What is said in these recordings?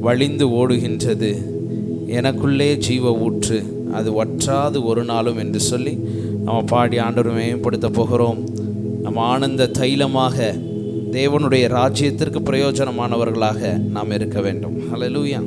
வழிந்து ஓடுகின்றது, எனக்குள்ளே ஜீவ ஊற்று, அது வற்றாது ஒரு நாளும் என்று சொல்லி நம்ம பாடி ஆண்டவரை மேம்படுத்த போகிறோம். நம்ம ஆனந்த தைலமாக தேவனுடைய ராஜ்யத்திற்கு பிரயோஜனமானவர்களாக நாம் இருக்க வேண்டும். ஹல்லேலூயா.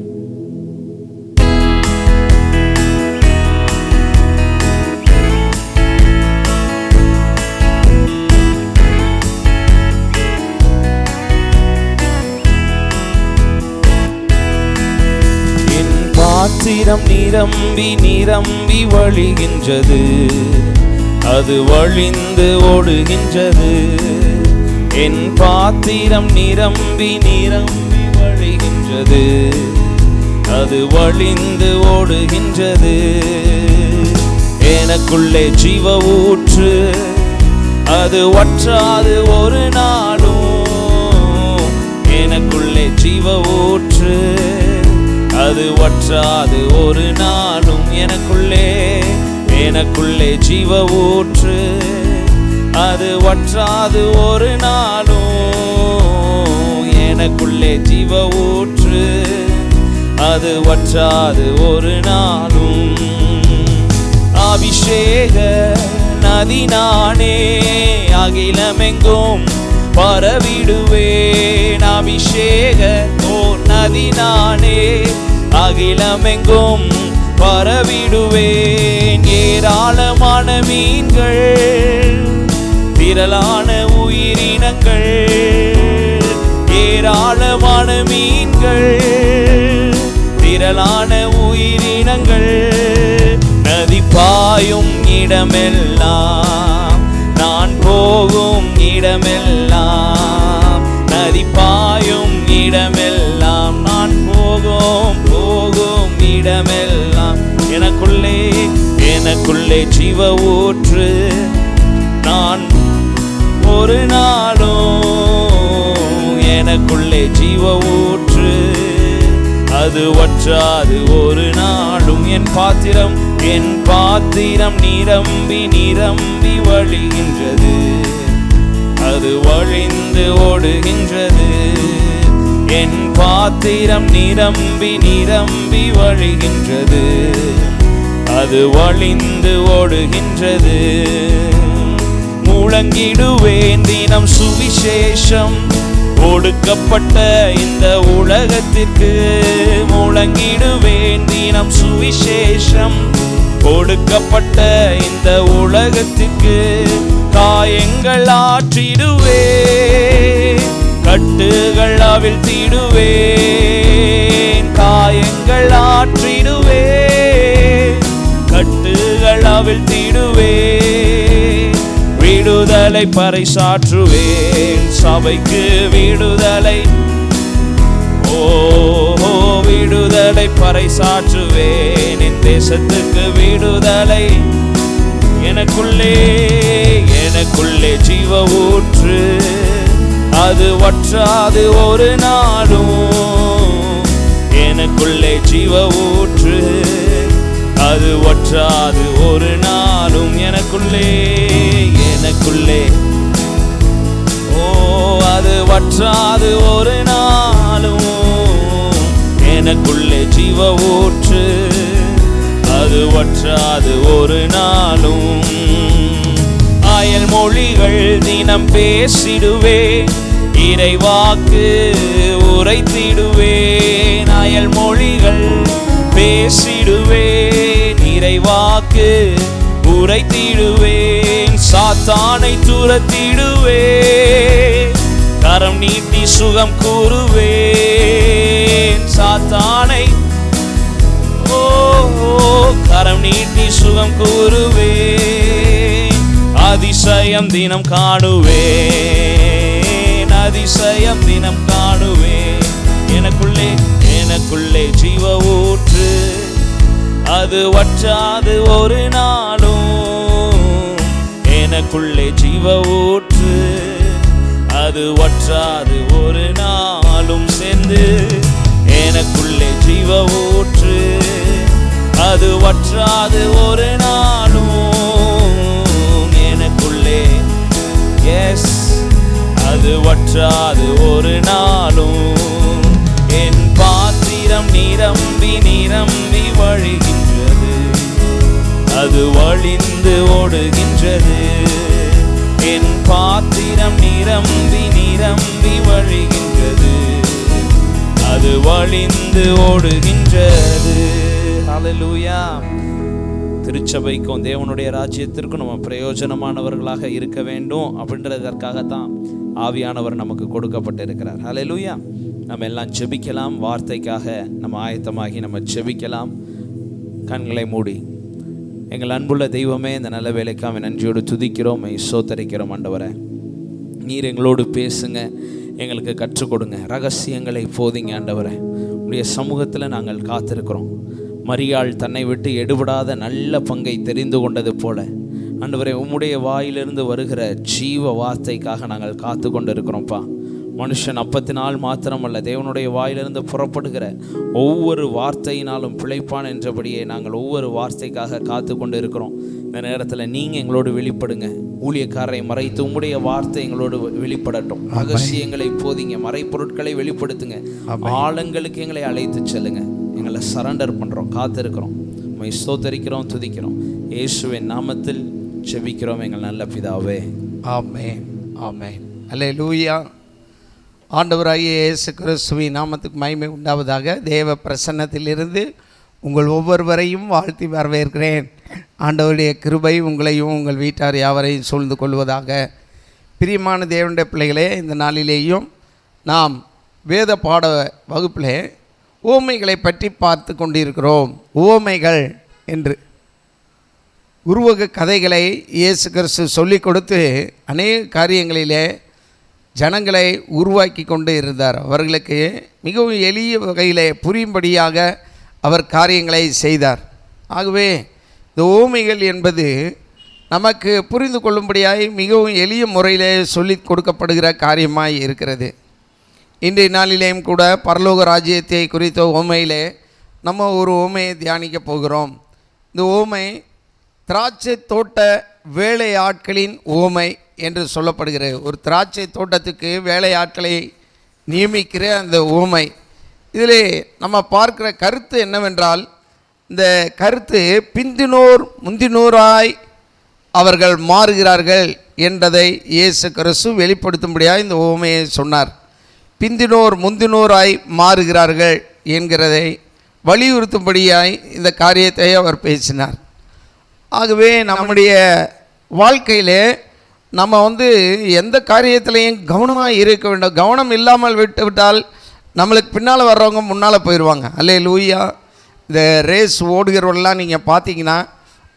பாத்திரம் நிரம்பி நிரம்பி வழிகின்றது, அது வழிந்து ஓடுகின்றது. என் பாத்திரம் நிரம்பி நிரம்பி வழிகின்றது, அது வழிந்து ஓடுகின்றது. எனக்குள்ளே ஜீவ ஊற்று, அது வற்றாது ஒரு நாளும். எனக்குள்ளே ஜீவ ஊற்று, அது வற்றாது ஒரு நாளும். எனக்குள்ளே ஜீவ ஊற்று, அது வற்றாது ஒரு நாளும். எனக்குள்ளே ஜீவ ஊற்று, அது வற்றாது ஒரு நாளும். அபிஷேக நதி நானே, அகிலமெங்கும் பரவிடுவேன். அபிஷேக நதி நானே, அகிலமெங்கும் பரவிடுவேன். ஏராளமான மீன்கள், திரளான உயிரினங்கள், ஏராளமான மீன்கள், திரளான உயிரினங்கள். நதி பாயும் இடமெல்லாம், நான் போகும் இடமெல்லாம், நதி பாயும் இடமெல்லாம், நான் போகும் இடமெல்லாம். எனக்குள்ளே ஜீவ ஊற்று, நான் ஒரு நாளும். எனக்குள்ளே ஜீவ ஊற்று, அது வற்றாது ஒரு நாளும். என் பாத்திரம் நிரம்பி நிரம்பி வழிகின்றது, அது வழிந்து ஓடுகின்றது. என் பாத்திரம் நிரம்பி நிரம்பி வழிகின்றது, அது வழிந்து ஓடுகின்றது. முழங்கிடுவேன் தினம் சுவிசேஷம், ஒடுக்கப்பட்ட இந்த உலகத்திற்கு. முழங்கிடுவேன் தினம் சுவிசேஷம், ஒடுக்கப்பட்ட இந்த உலகத்திற்கு. காயங்கள் ஆற்றிடுவேன், கட்டுகள் அவிழ்த்திடுவேன். காயங்கள் ஆற்றிடுவேன், கட்டுகள் அவிழ்த்திடுவேன். விடுதலை பறைசாற்றுவேன், சபைக்கு விடுதலை, விடுதலை பறைசாற்றுவேன். என் தேசத்துக்கு விடுதலை. எனக்குள்ளே ஜீவ ஊற்று, அது வற்றாது ஒரு நாளும். எனக்குள்ளே ஜீவ ஊற்று, அது வற்றாது ஒரு நாளும். எனக்குள்ளே அது வற்றாது ஒரு நாளும். எனக்குள்ளே ஜீவ ஊற்று, அது வற்றாது ஒரு நாளும். அயல் மொழிகள் தினம் பேசிடுவேன், இறைவாக்கு உரைத்திடுவேன். அயல் மொழிகள் பேசிடுவேன், இறைவாக்கு உரைத்திடுவேன். சாத்தானை துரத்திடுவேன், கரம் நீட்டி சுகம் கூறுவேன். சாத்தானை கரம் நீட்டி சுகம் கூறுவேன். அதிசயம் தினம் காணுவேன், அதிசயம் தினம் காணுவேன். எனக்குள்ளே ஜீவ ஊற்று, அது வற்றாது ஒரு நாளும். எனக்குள்ளே ஜீவ ஊற்று, அது வற்றாது ஒரு நாளும். சேர்ந்து எனக்குள்ளே ஜீவ ஊற்று, அது வற்றாது ஒரு நாளும். எனக்குள்ளே அது வற்றாது ஒரு நாளும். என் நிரம்பி வழிகின்றது, அது வழிந்து ஓடுகின்றது. என் பாத்திரம் நிரம்பி நிரம்பி வழிகின்றது, அது வழிந்து ஓடுகின்றது. ஹல்லேலூயா. திருச்சபைக்கும் தேவனுடைய ராஜ்யத்திற்கும் நம்ம பிரயோஜனமானவர்களாக இருக்க வேண்டும் அப்படின்றதற்காகத்தான் ஆவியானவர் நமக்கு கொடுக்கப்பட்டிருக்கிறார். ஹல்லேலூயா. நம்ம எல்லாம் ஜெபிக்கலாம். வார்த்தைக்காக நம்ம ஆயத்தமாகி நம்ம ஜெபிக்கலாம். கண்களை மூடி. எங்கள் அன்புள்ள தெய்வமே, இந்த நல்ல வேலைக்காக நன்றியோடு துதிக்கிறோம், சோத்தரிக்கிறோம். ஆண்டவரே, நீர் எங்களோடு பேசுங்க, எங்களுக்கு கற்றுக் கொடுங்க, ரகசியங்களை போதிங்க. ஆண்டவரே, உடைய சமூகத்தில் நாங்கள் காத்திருக்கிறோம். மரியாள் தன்னை விட்டு எடுபடாத நல்ல பங்கை தெரிந்து கொண்டது போல ஆண்டவரே, உம்முடைய வாயிலிருந்து வருகிற ஜீவ வார்த்தைக்காக நாங்கள் காத்து கொண்டு இருக்கிறோம்ப்பா. மனுஷன் அப்பத்தினால் மாத்திரமல்ல, தேவனுடைய வாயிலிருந்து புறப்படுகிற ஒவ்வொரு வார்த்தையினாலும் பிழைப்பான் என்றபடியே நாங்கள் ஒவ்வொரு வார்த்தைக்காக காத்து கொண்டு இருக்கிறோம். இந்த நேரத்தில் நீங்கள் எங்களோடு வெளிப்படுங்க. ஊழியக்காரரை மறைத்து உம்முடைய வார்த்தை எங்களோடு வெளிப்படட்டும். ரகசியங்களை போதிங்க, மறைப்பொருட்களை வெளிப்படுத்துங்க, ஆழங்களுக்கு எங்களை அழைத்து செல்லுங்க. எங்களை சரண்டர் பண்ணுறோம், காத்திருக்கிறோம். உம்மை ஸ்தோத்தரிக்கிறோம், துதிக்கிறோம். இயேசுவின் நாமத்தில் ஜெபிக்கிறோம் எங்கள் நல்ல பிதாவே. ஆமென், ஆமென். அல்லேலூயா. ஆண்டவராகிய இயேசு கிறிஸ்துவின் நாமத்துக்கு மகிமை உண்டாவதாக. தேவ பிரசன்னத்திலிருந்து உங்கள் ஒவ்வொருவரையும் வாழ்த்தி வரவேற்கிறேன். ஆண்டவருடைய கிருபை உங்களையும் உங்கள் வீட்டார் யாவரையும் சூழ்ந்து கொள்வதாக. பிரியமான தேவனுடைய பிள்ளைகளே, இந்த நாளிலேயும் நாம் வேத பாட வகுப்பிலே உவமைகளை பற்றி பார்த்து கொண்டிருக்கிறோம். உவமைகள் என்று உருவக கதைகளை இயேசு கிறிஸ்து சொல்லிக் கொடுத்து அநேக காரியங்களிலே ஜனங்களை உருவாக்கி கொண்டு இருந்தார். அவர்களுக்கு மிகவும் எளிய வகையிலே புரியும்படியாக அவர் காரியங்களை செய்தார். ஆகவே இந்த உவமைகள் என்பது நமக்கு புரிந்து கொள்ளும்படியாய் மிகவும் எளிய முறையிலே சொல்லி கொடுக்கப்படுகிற காரியமாய் இருக்கிறது. இன்றைய நாளிலேயும் கூட பரலோக ராஜ்யத்தை குறித்த உவமையிலே நம்ம ஒரு உவமையை தியானிக்க போகிறோம். இந்த உவமை திராட்சை தோட்ட வேலையாட்களின் உவமை என்று சொல்லப்படுகிறது. ஒரு திராட்சை தோட்டத்துக்கு வேலையாட்களை நியமிக்கிற அந்த உவமை. இதிலே நம்ம பார்க்கிற கருத்து என்னவென்றால், இந்த கருத்து பிந்தினோர் முந்தினோராய் அவர்கள் மாறுகிறார்கள் என்பதை இயேசு கிறிஸ்து வெளிப்படுத்தும்படியாக இந்த உவமையை சொன்னார். பிந்தினோர் முந்தினோராய் மாறுகிறார்கள் என்கிறதை வலியுறுத்தும்படியாய் இந்த காரியத்தை அவர் பேசினார். ஆகவே நம்முடைய வாழ்க்கையிலே நம்ம எந்த காரியத்திலையும் கவனமாக இருக்க வேண்டும். கவனம் இல்லாமல் விட்டுவிட்டால் நம்மளுக்கு பின்னால் வர்றவங்க முன்னால் போயிடுவாங்க. அல்லேலூயா. இந்த ரேஸ் ஓடுகிறவர்கள்லாம் நீங்கள் பார்த்தீங்கன்னா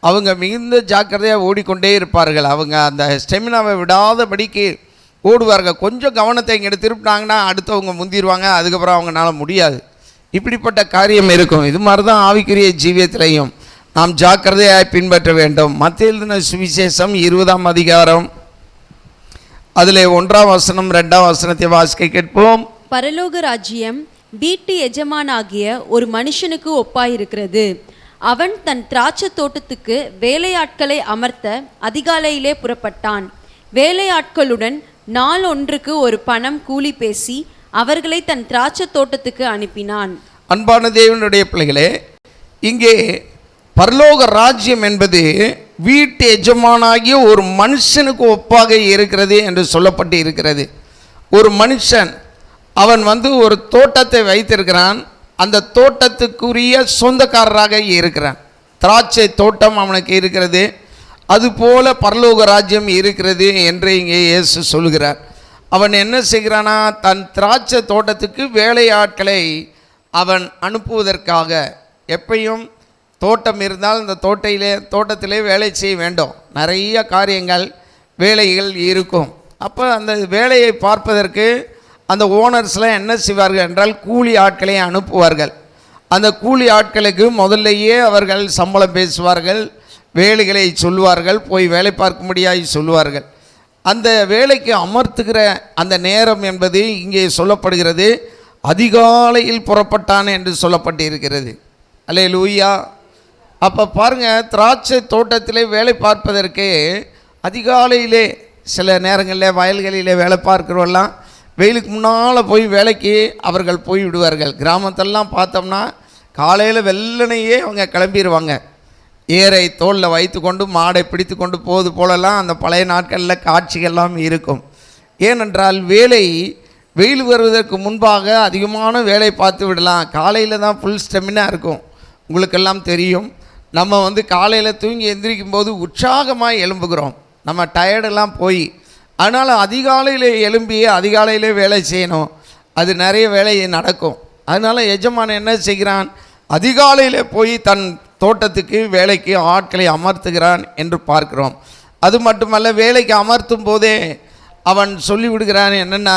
அவங்க மிகுந்த ஜாக்கிரதையாக ஓடிக்கொண்டே இருப்பார்கள். அவங்க அந்த ஸ்டெமினாவை விடாதபடிக்கு ஓடுவார்கள். கொஞ்சம் கவனத்தை இங்கே திருப்பினாங்கன்னா அடுத்தவங்க முந்திடுவாங்க. அதுக்கப்புறம் அவங்களால முடியாது. இப்படிப்பட்ட காரியம் இருக்கும். இது மாதிரி தான் ஆவிக்குரிய ஜீவியத்திலையும் நாம் ஜாக்கிரதையாக பின்பற்ற வேண்டும். மத்தேயு எழுதின சுவிசேஷம் 20ஆம் அதிகாரம் அதில் 1ஆம் வசனம் 2ஆம் வசனத்தை வாசிக்க கேட்போம். பரலோக ராஜ்யம் வீட்டு எஜமானாகிய ஒரு மனுஷனுக்கு ஒப்பாயிருக்கிறது. அவன் தன் திராட்சை தோட்டத்துக்கு வேலையாட்களை அமர்த்த அதிகாலையிலே புறப்பட்டான். வேலையாட்களுடன் நாள் ஒன்றுக்கு ஒரு பணம் கூலி பேசி அவர்களை தன் திராட்சை தோட்டத்துக்கு அனுப்பினான். அன்பான தேவனுடைய பிள்ளைகளே, இங்கே பரலோக ராஜ்யம் என்பது வீட்டு எஜமானாகிய ஒரு மனுஷனுக்கு ஒப்பாக இருக்கிறது என்று சொல்லப்பட்டு இருக்கிறது. ஒரு மனுஷன் அவன் ஒரு தோட்டத்தை வைத்திருக்கிறான். அந்த தோட்டத்துக்குரிய சொந்தக்காரராக இருக்கிறான். திராட்சை தோட்டம் அவனுக்கு இருக்கிறது. அதுபோல பரலோக ராஜ்யம் இருக்கிறது என்று இங்கே இயேசு சொல்கிறார். அவன் என்ன செய்கிறானா, தன் திராட்சை தோட்டத்துக்கு வேலையாட்களை அவன் அனுப்புவதற்காக. எப்பையும் தோட்டம் இருந்தால் இந்த தோட்டத்திலே வேலை செய்ய வேண்டும். நிறைய காரியங்கள் வேலைகள் இருக்கும். அப்போ அந்த வேலையை பார்ப்பதற்கு அந்த ஓனர்ஸ்லாம் என்ன செய்வார்கள் என்றால் கூலி ஆட்களை அனுப்புவார்கள். அந்த கூலி ஆட்களுக்கு முதல்லையே அவர்கள் சம்பளம் பேசுவார்கள், வேலைகளை சொல்வார்கள், போய் வேலை பார்க்கும்படியாய் சொல்வார்கள். அந்த வேலைக்கு அமர்த்துகிற அந்த நேரம் என்பது இங்கே சொல்லப்படுகிறது, அதிகாலையில் புறப்பட்டான் என்று சொல்லப்பட்டிருக்கிறது. அல்லேலூயா. அப்போ பாருங்கள், திராட்சை தோட்டத்திலே வேலை பார்ப்பதற்கு அதிகாலையிலே சில நேரங்களில் வயல்களிலே வேலை பார்க்குறவெல்லாம் வெயிலுக்கு முன்னால் போய் வேலைக்கு அவர்கள் போய் விடுவார்கள். கிராமத்திலலாம் பார்த்தோம்னா காலையில் வெள்ளனையே அவங்க கிளம்பிடுவாங்க. ஏரை தோளில் வைத்து கொண்டு மாடை பிடித்து கொண்டு போவது போலலாம் அந்த பழைய நாட்களில் காட்சிகள்லாம் இருக்கும். ஏனென்றால் வெயில் வருவதற்கு முன்பாக அதிகமான வேலை பார்த்து விடலாம். காலையில் தான் ஃபுல் ஸ்டெமினா இருக்கும். உங்களுக்கெல்லாம் தெரியும், நம்ம காலையில் தூங்கி எந்திரிக்கும் போது உற்சாகமாக எழும்புகிறோம், நம்ம டயர்டெல்லாம் போய். அதனால் அதிகாலையில் எழும்பி அதிகாலையிலே வேலை செய்யணும். அது நிறைய வேலை நடக்கும். அதனால் எஜமான் என்ன செய்கிறான், அதிகாலையில் போய் தன் தோட்டத்துக்கு வேலைக்கு ஆட்களை அமர்த்துகிறான் என்று பார்க்கிறோம். அது மட்டுமல்ல, வேலைக்கு அமர்த்தும் போதே அவன் சொல்லிவிடுகிறான் என்னென்னா,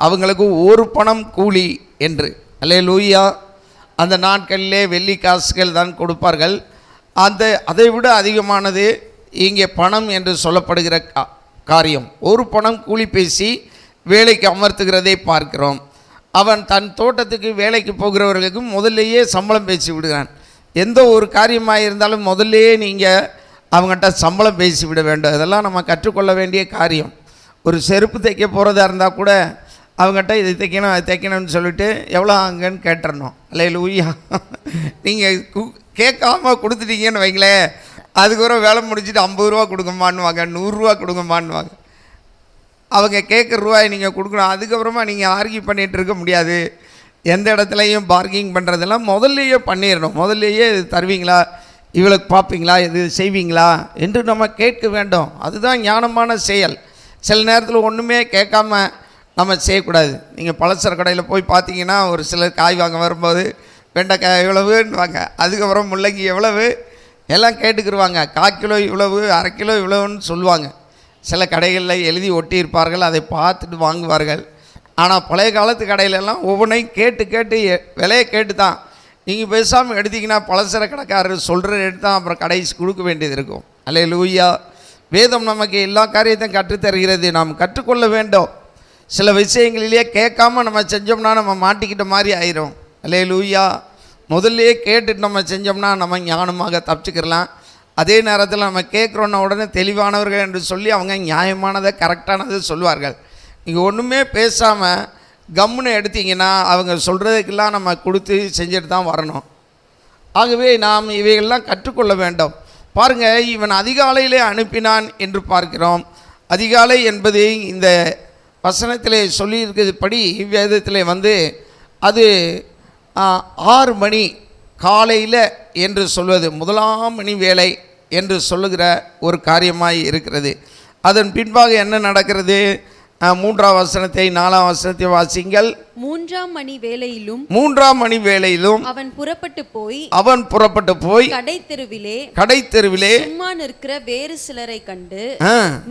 அவங்களுக்கு ஒரு பணம் கூலி என்று. அல்லேலூயா. அந்த நாட்களிலே வெள்ளி காசுகள் தான் கொடுப்பார்கள். அதை விட அதிகமானது இங்கே பணம் என்று சொல்லப்படுகிற காரியம். ஒரு பணம் கூலி பேசி வேலைக்கு அமர்த்துகிறதை பார்க்கிறோம். அவன் தன் தோட்டத்துக்கு வேலைக்கு போகிறவர்களுக்கு முதல்லையே சம்பளம் பேசி விடுகிறான். எந்த ஒரு காரியமாக இருந்தாலும் முதல்லையே நீங்கள் அவங்ககிட்ட சம்பளம் பேசி விட வேண்டும். இதெல்லாம் நம்ம கற்றுக்கொள்ள வேண்டிய காரியம். ஒரு செருப்பு தைக்க போகிறதா இருந்தால் கூட அவங்ககிட்ட இது தைக்கணும் அது தைக்கணும்னு சொல்லிட்டு எவ்வளோ ஆகுங்கன்னு கேட்டுறணும். அல்லேலூயா. நீங்கள் கேட்காம கொடுத்துட்டீங்கன்னு வைங்களேன், அதுக்கப்புறம் வேலை முடிச்சுட்டு 50 ரூபா கொடுங்கம்மான்னுவாங்க, 100 ரூபா கொடுங்கம்மான்னுவாங்க. அவங்க கேட்குற ரூபாய் நீங்கள் கொடுக்கணும். அதுக்கப்புறமா நீங்கள் ஆர்கியூ பண்ணிகிட்டு இருக்க முடியாது. எந்த இடத்துலையும் பார்க்கிங் பண்ணுறதெல்லாம் முதல்லையே பண்ணிடணும். முதல்லையே இது தருவீங்களா, இவளுக்கு பார்ப்பீங்களா, இது செய்வீங்களா என்று நம்ம கேட்க வேண்டும். அதுதான் ஞானமான செயல். சில நேரத்தில் ஒன்றுமே கேட்காம நம்ம செய்யக்கூடாது. நீங்கள் பலசர கடையில் போய் பார்த்தீங்கன்னா ஒரு சிலர் காய் வாங்க வரும்போது வெண்டைக்காய் எவ்வளவுன்னுவாங்க, அதுக்கப்புறம் முள்ளங்கி எவ்வளவு எல்லாம் கேட்டுக்கிடுவாங்க. 1/4 கிலோ இவ்வளவு, 1/2 கிலோ இவ்வளவுன்னு சொல்லுவாங்க. சில கடைகளில் எழுதி ஒட்டியிருப்பார்கள், அதை பார்த்துட்டு வாங்குவார்கள். ஆனால் பழைய காலத்து கடையிலெல்லாம் ஒவ்வொன்றையும் கேட்டு விலையை கேட்டு தான். நீங்கள் பேசாமல் எடுத்திங்கன்னா பலசர கடைக்காரர் சொல்கிற ரேட்டு தான் அப்புறம் கடைசி கொடுக்க வேண்டியது இருக்கும். அல்லேலூயா. வேதம் நமக்கு எல்லா காரியத்தையும் கற்றுத்தருகிறது. நாம் கற்றுக்கொள்ள வேண்டும். சில விஷயங்களிலேயே கேட்காம நம்ம செஞ்சோம்னா நம்ம மாட்டிக்கிட்ட மாதிரி ஆயிரும். அல்லேலூயா. முதல்லையே கேட்டுட்டு நம்ம செஞ்சோம்னா நம்ம ஞானமாக தப்பிச்சுக்கிறலாம். அதே நேரத்தில் நம்ம கேட்குறோன்ன உடனே தெளிவானவர்கள் என்று சொல்லி அவங்க நியாயமானதை கரெக்டானதை சொல்வார்கள். நீங்கள் ஒன்றுமே பேசாமல் கம்முன்னு எடுத்தீங்கன்னா அவங்க சொல்கிறதுக்கெல்லாம் நம்ம கொடுத்து செஞ்சுட்டு தான் வரணும். ஆகவே நாம் இவைகள்லாம் கற்றுக்கொள்ள வேண்டும். பாருங்கள், இவன் அதிகாலையிலே அனுப்பினான் என்று பார்க்கிறோம். அதிகாலை என்பது இந்த வசனத்திலே சொல்லியிருக்கிறபடி வேதத்திலே அது 6 மணி காலையில் என்று சொல்வது முதலாம் மணி வேலை என்று சொல்லுகிற ஒரு காரியமாய் இருக்கிறது. அதன் பின்பாக என்ன நடக்கிறது? 3ஆம் வசனத்தை 4ஆம் வசனத்தை வாசிங்கள். 3ஆம் மணி வேளையிலும் அவன் புறப்பட்டு போய் கடைத்தெருவிலே சும்மா நிற்கிற வேறு சிலரை கண்டு,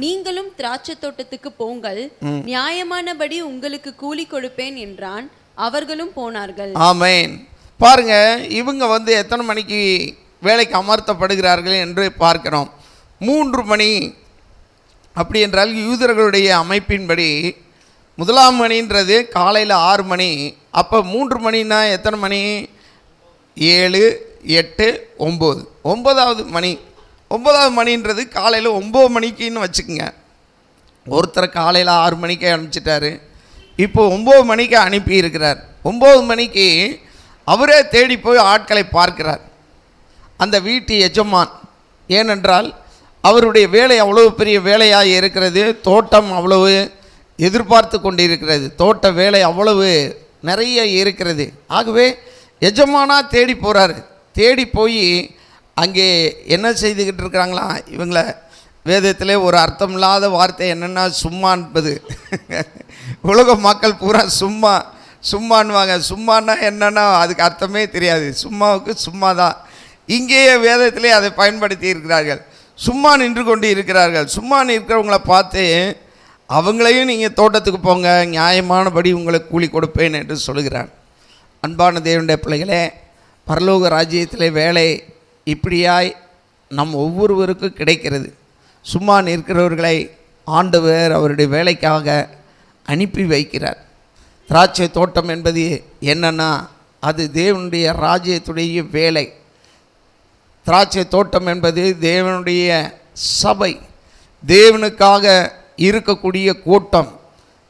நீங்களும் திராட்சை தோட்டத்துக்கு போங்கள், நியாயமானபடி உங்களுக்கு கூலி கொடுப்பேன் என்றான். அவர்களும் போனார்கள். ஆமென். பாருங்க, இவங்க எத்தனை மணிக்கு வேலைக்கு அமர்த்தப்படுகிறார்கள் என்று பார்க்கிறோம். 3 மணி. அப்படி என்றால் யூதர்களுடைய அமைப்பின்படி முதலாம் மணின்றது காலையில் 6 மணி. அப்போ 3 மணின்னா எத்தனை மணி? 7, 8, 9. 9வது மணி. 9வது மணின்றது காலையில் 9 மணிக்குன்னு வச்சுக்கோங்க. ஒருத்தர் காலையில் 6 மணிக்கே அனுப்பிச்சிட்டாரு. இப்போ 9 மணிக்கு அனுப்பி இருக்கிறார். 9 மணிக்கு அவரே தேடி போய் ஆட்களை பார்க்கிறார், அந்த வீட்டு எஜமான். ஏனென்றால் அவருடைய வேலை அவ்வளவு பெரிய வேலையாக இருக்கிறது. தோட்டம் அவ்வளவு எதிர்பார்த்து கொண்டிருக்கிறது. தோட்ட வேலை அவ்வளவு நிறைய இருக்கிறது. ஆகவே எஜமானாக தேடி போகிறாரு. தேடி போய் அங்கே என்ன செய்துக்கிட்டு இருக்கிறாங்களா இவங்களை? வேதத்திலே ஒரு அர்த்தம் இல்லாத வார்த்தை என்னென்னா சும்மா என்பது. உலக மக்கள் பூரா சும்மான்வாங்க. சும்மானா என்னன்னா அதுக்கு அர்த்தமே தெரியாது. சும்மாவுக்கு சும்மா தான். இங்கேயே வேதத்திலே அதை பயன்படுத்தி இருக்கிறார்கள். சும்மா நின்று கொண்டு இருக்கிறார்கள். சும்மா நிற்கிறவங்கள பார்த்து அவங்களையும் நீங்கள் தோட்டத்துக்கு போங்க, நியாயமானபடி உங்களுக்கு கூலி கொடுப்பேன் என்று சொல்கிறான். அன்பான தேவனுடைய பிள்ளைகளே, பரலோக ராஜ்யத்திலே வேலை இப்படியாய் நம் ஒவ்வொருவருக்கும் கிடைக்கிறது. சும்மா நிற்கிறவர்களை ஆண்டவர் அவருடைய வேலைக்காக அனுப்பி வைக்கிறார். திராட்சை தோட்டம் என்பது என்னன்னா, அது தேவனுடைய ராஜ்யத்துடைய வேலை. திராட்சை தோட்டம் என்பது தேவனுடைய சபை, தேவனுக்காக இருக்கக்கூடிய கூட்டம்,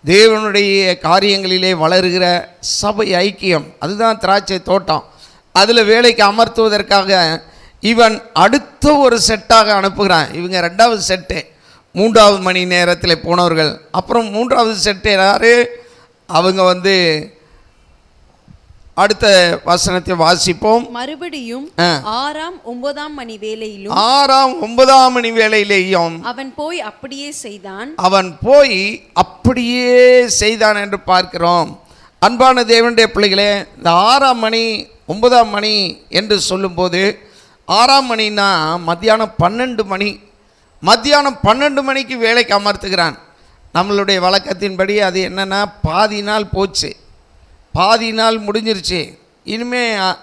தேவனுடைய காரியங்களிலே வளருகிற சபை ஐக்கியம். அதுதான் திராட்சை தோட்டம். அதில் வேலைக்கு அமர்த்துவதற்காக இவன் அடுத்த ஒரு செட்டாக அனுப்புகிறான். இவங்க 2வது செட்டு 3வது மணி நேரத்தில் போனவர்கள். அப்புறம் 3வது செட்டு யார்? அவங்க அடுத்த வசனத்தை வாசிப்போம். மறுபடியும் 6ஆம் 9ஆம் மணி வேளையிலும் 6ஆம் 9ஆம் மணி வேளையிலேயும் அவன் போய் அப்படியே செய்தான் என்று பார்க்கிறோம். அன்பான தேவனுடைய பிள்ளைகளே, இந்த 6ஆம் மணி 9ஆம் மணி என்று சொல்லும்போது 6ஆம் மணினா மத்தியானம் 12 மணி. மத்தியானம் 12 மணிக்கு வேலைக்கு அமர்த்துகிறான். நம்மளுடைய வழக்கத்தின்படி அது என்னென்னா பாதி நாள் போச்சு, பாதி நாள் முடிஞ்சிருச்சு. இனிமேல்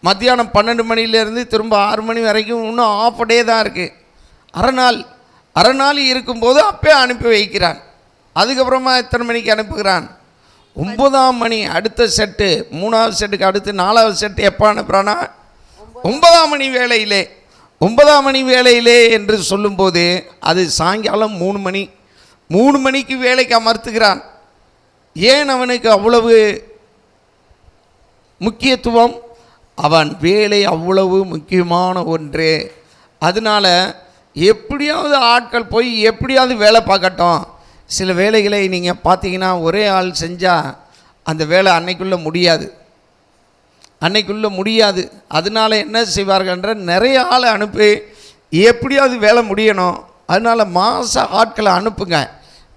மத்தியானம் 12 மணிலேருந்து திரும்ப 6 மணி வரைக்கும் இன்னும் ஆஃப் டே தான் இருக்குது. அரை நாள் இருக்கும்போது அப்பே அனுப்பி வைக்கிறான். அதுக்கப்புறமா எத்தனை மணிக்கு அனுப்புகிறான்? 9ஆம் மணி அடுத்த செட்டு, 3வது செட்டுக்கு அடுத்து 4வது செட்டு எப்போ அனுப்புகிறான்னா 9ஆம் மணி வேளையிலே. 9ஆம் மணி வேளையிலே என்று சொல்லும்போது அது சாயங்காலம் 3 மணிக்கு வேலைக்கு அமர்த்துகிறான். ஏன் அவனுக்கு அவ்வளவு முக்கியத்துவம்? அவன் வேலை அவ்வளவு முக்கியமான ஒன்று. அதனால் எப்படியாவது ஆட்கள் போய் எப்படியாவது வேலை பார்க்கட்டும். சில வேலைகளை நீங்கள் பார்த்தீங்கன்னா ஒரே ஆள் செஞ்சால் அந்த வேலை அன்னைக்குள்ளே முடியாது. அதனால் என்ன செய்வார்கள்ன்ற நிறைய ஆளை அனுப்பி எப்படியாவது வேலை முடியணும். அதனால் மாத ஆட்களை அனுப்புங்க,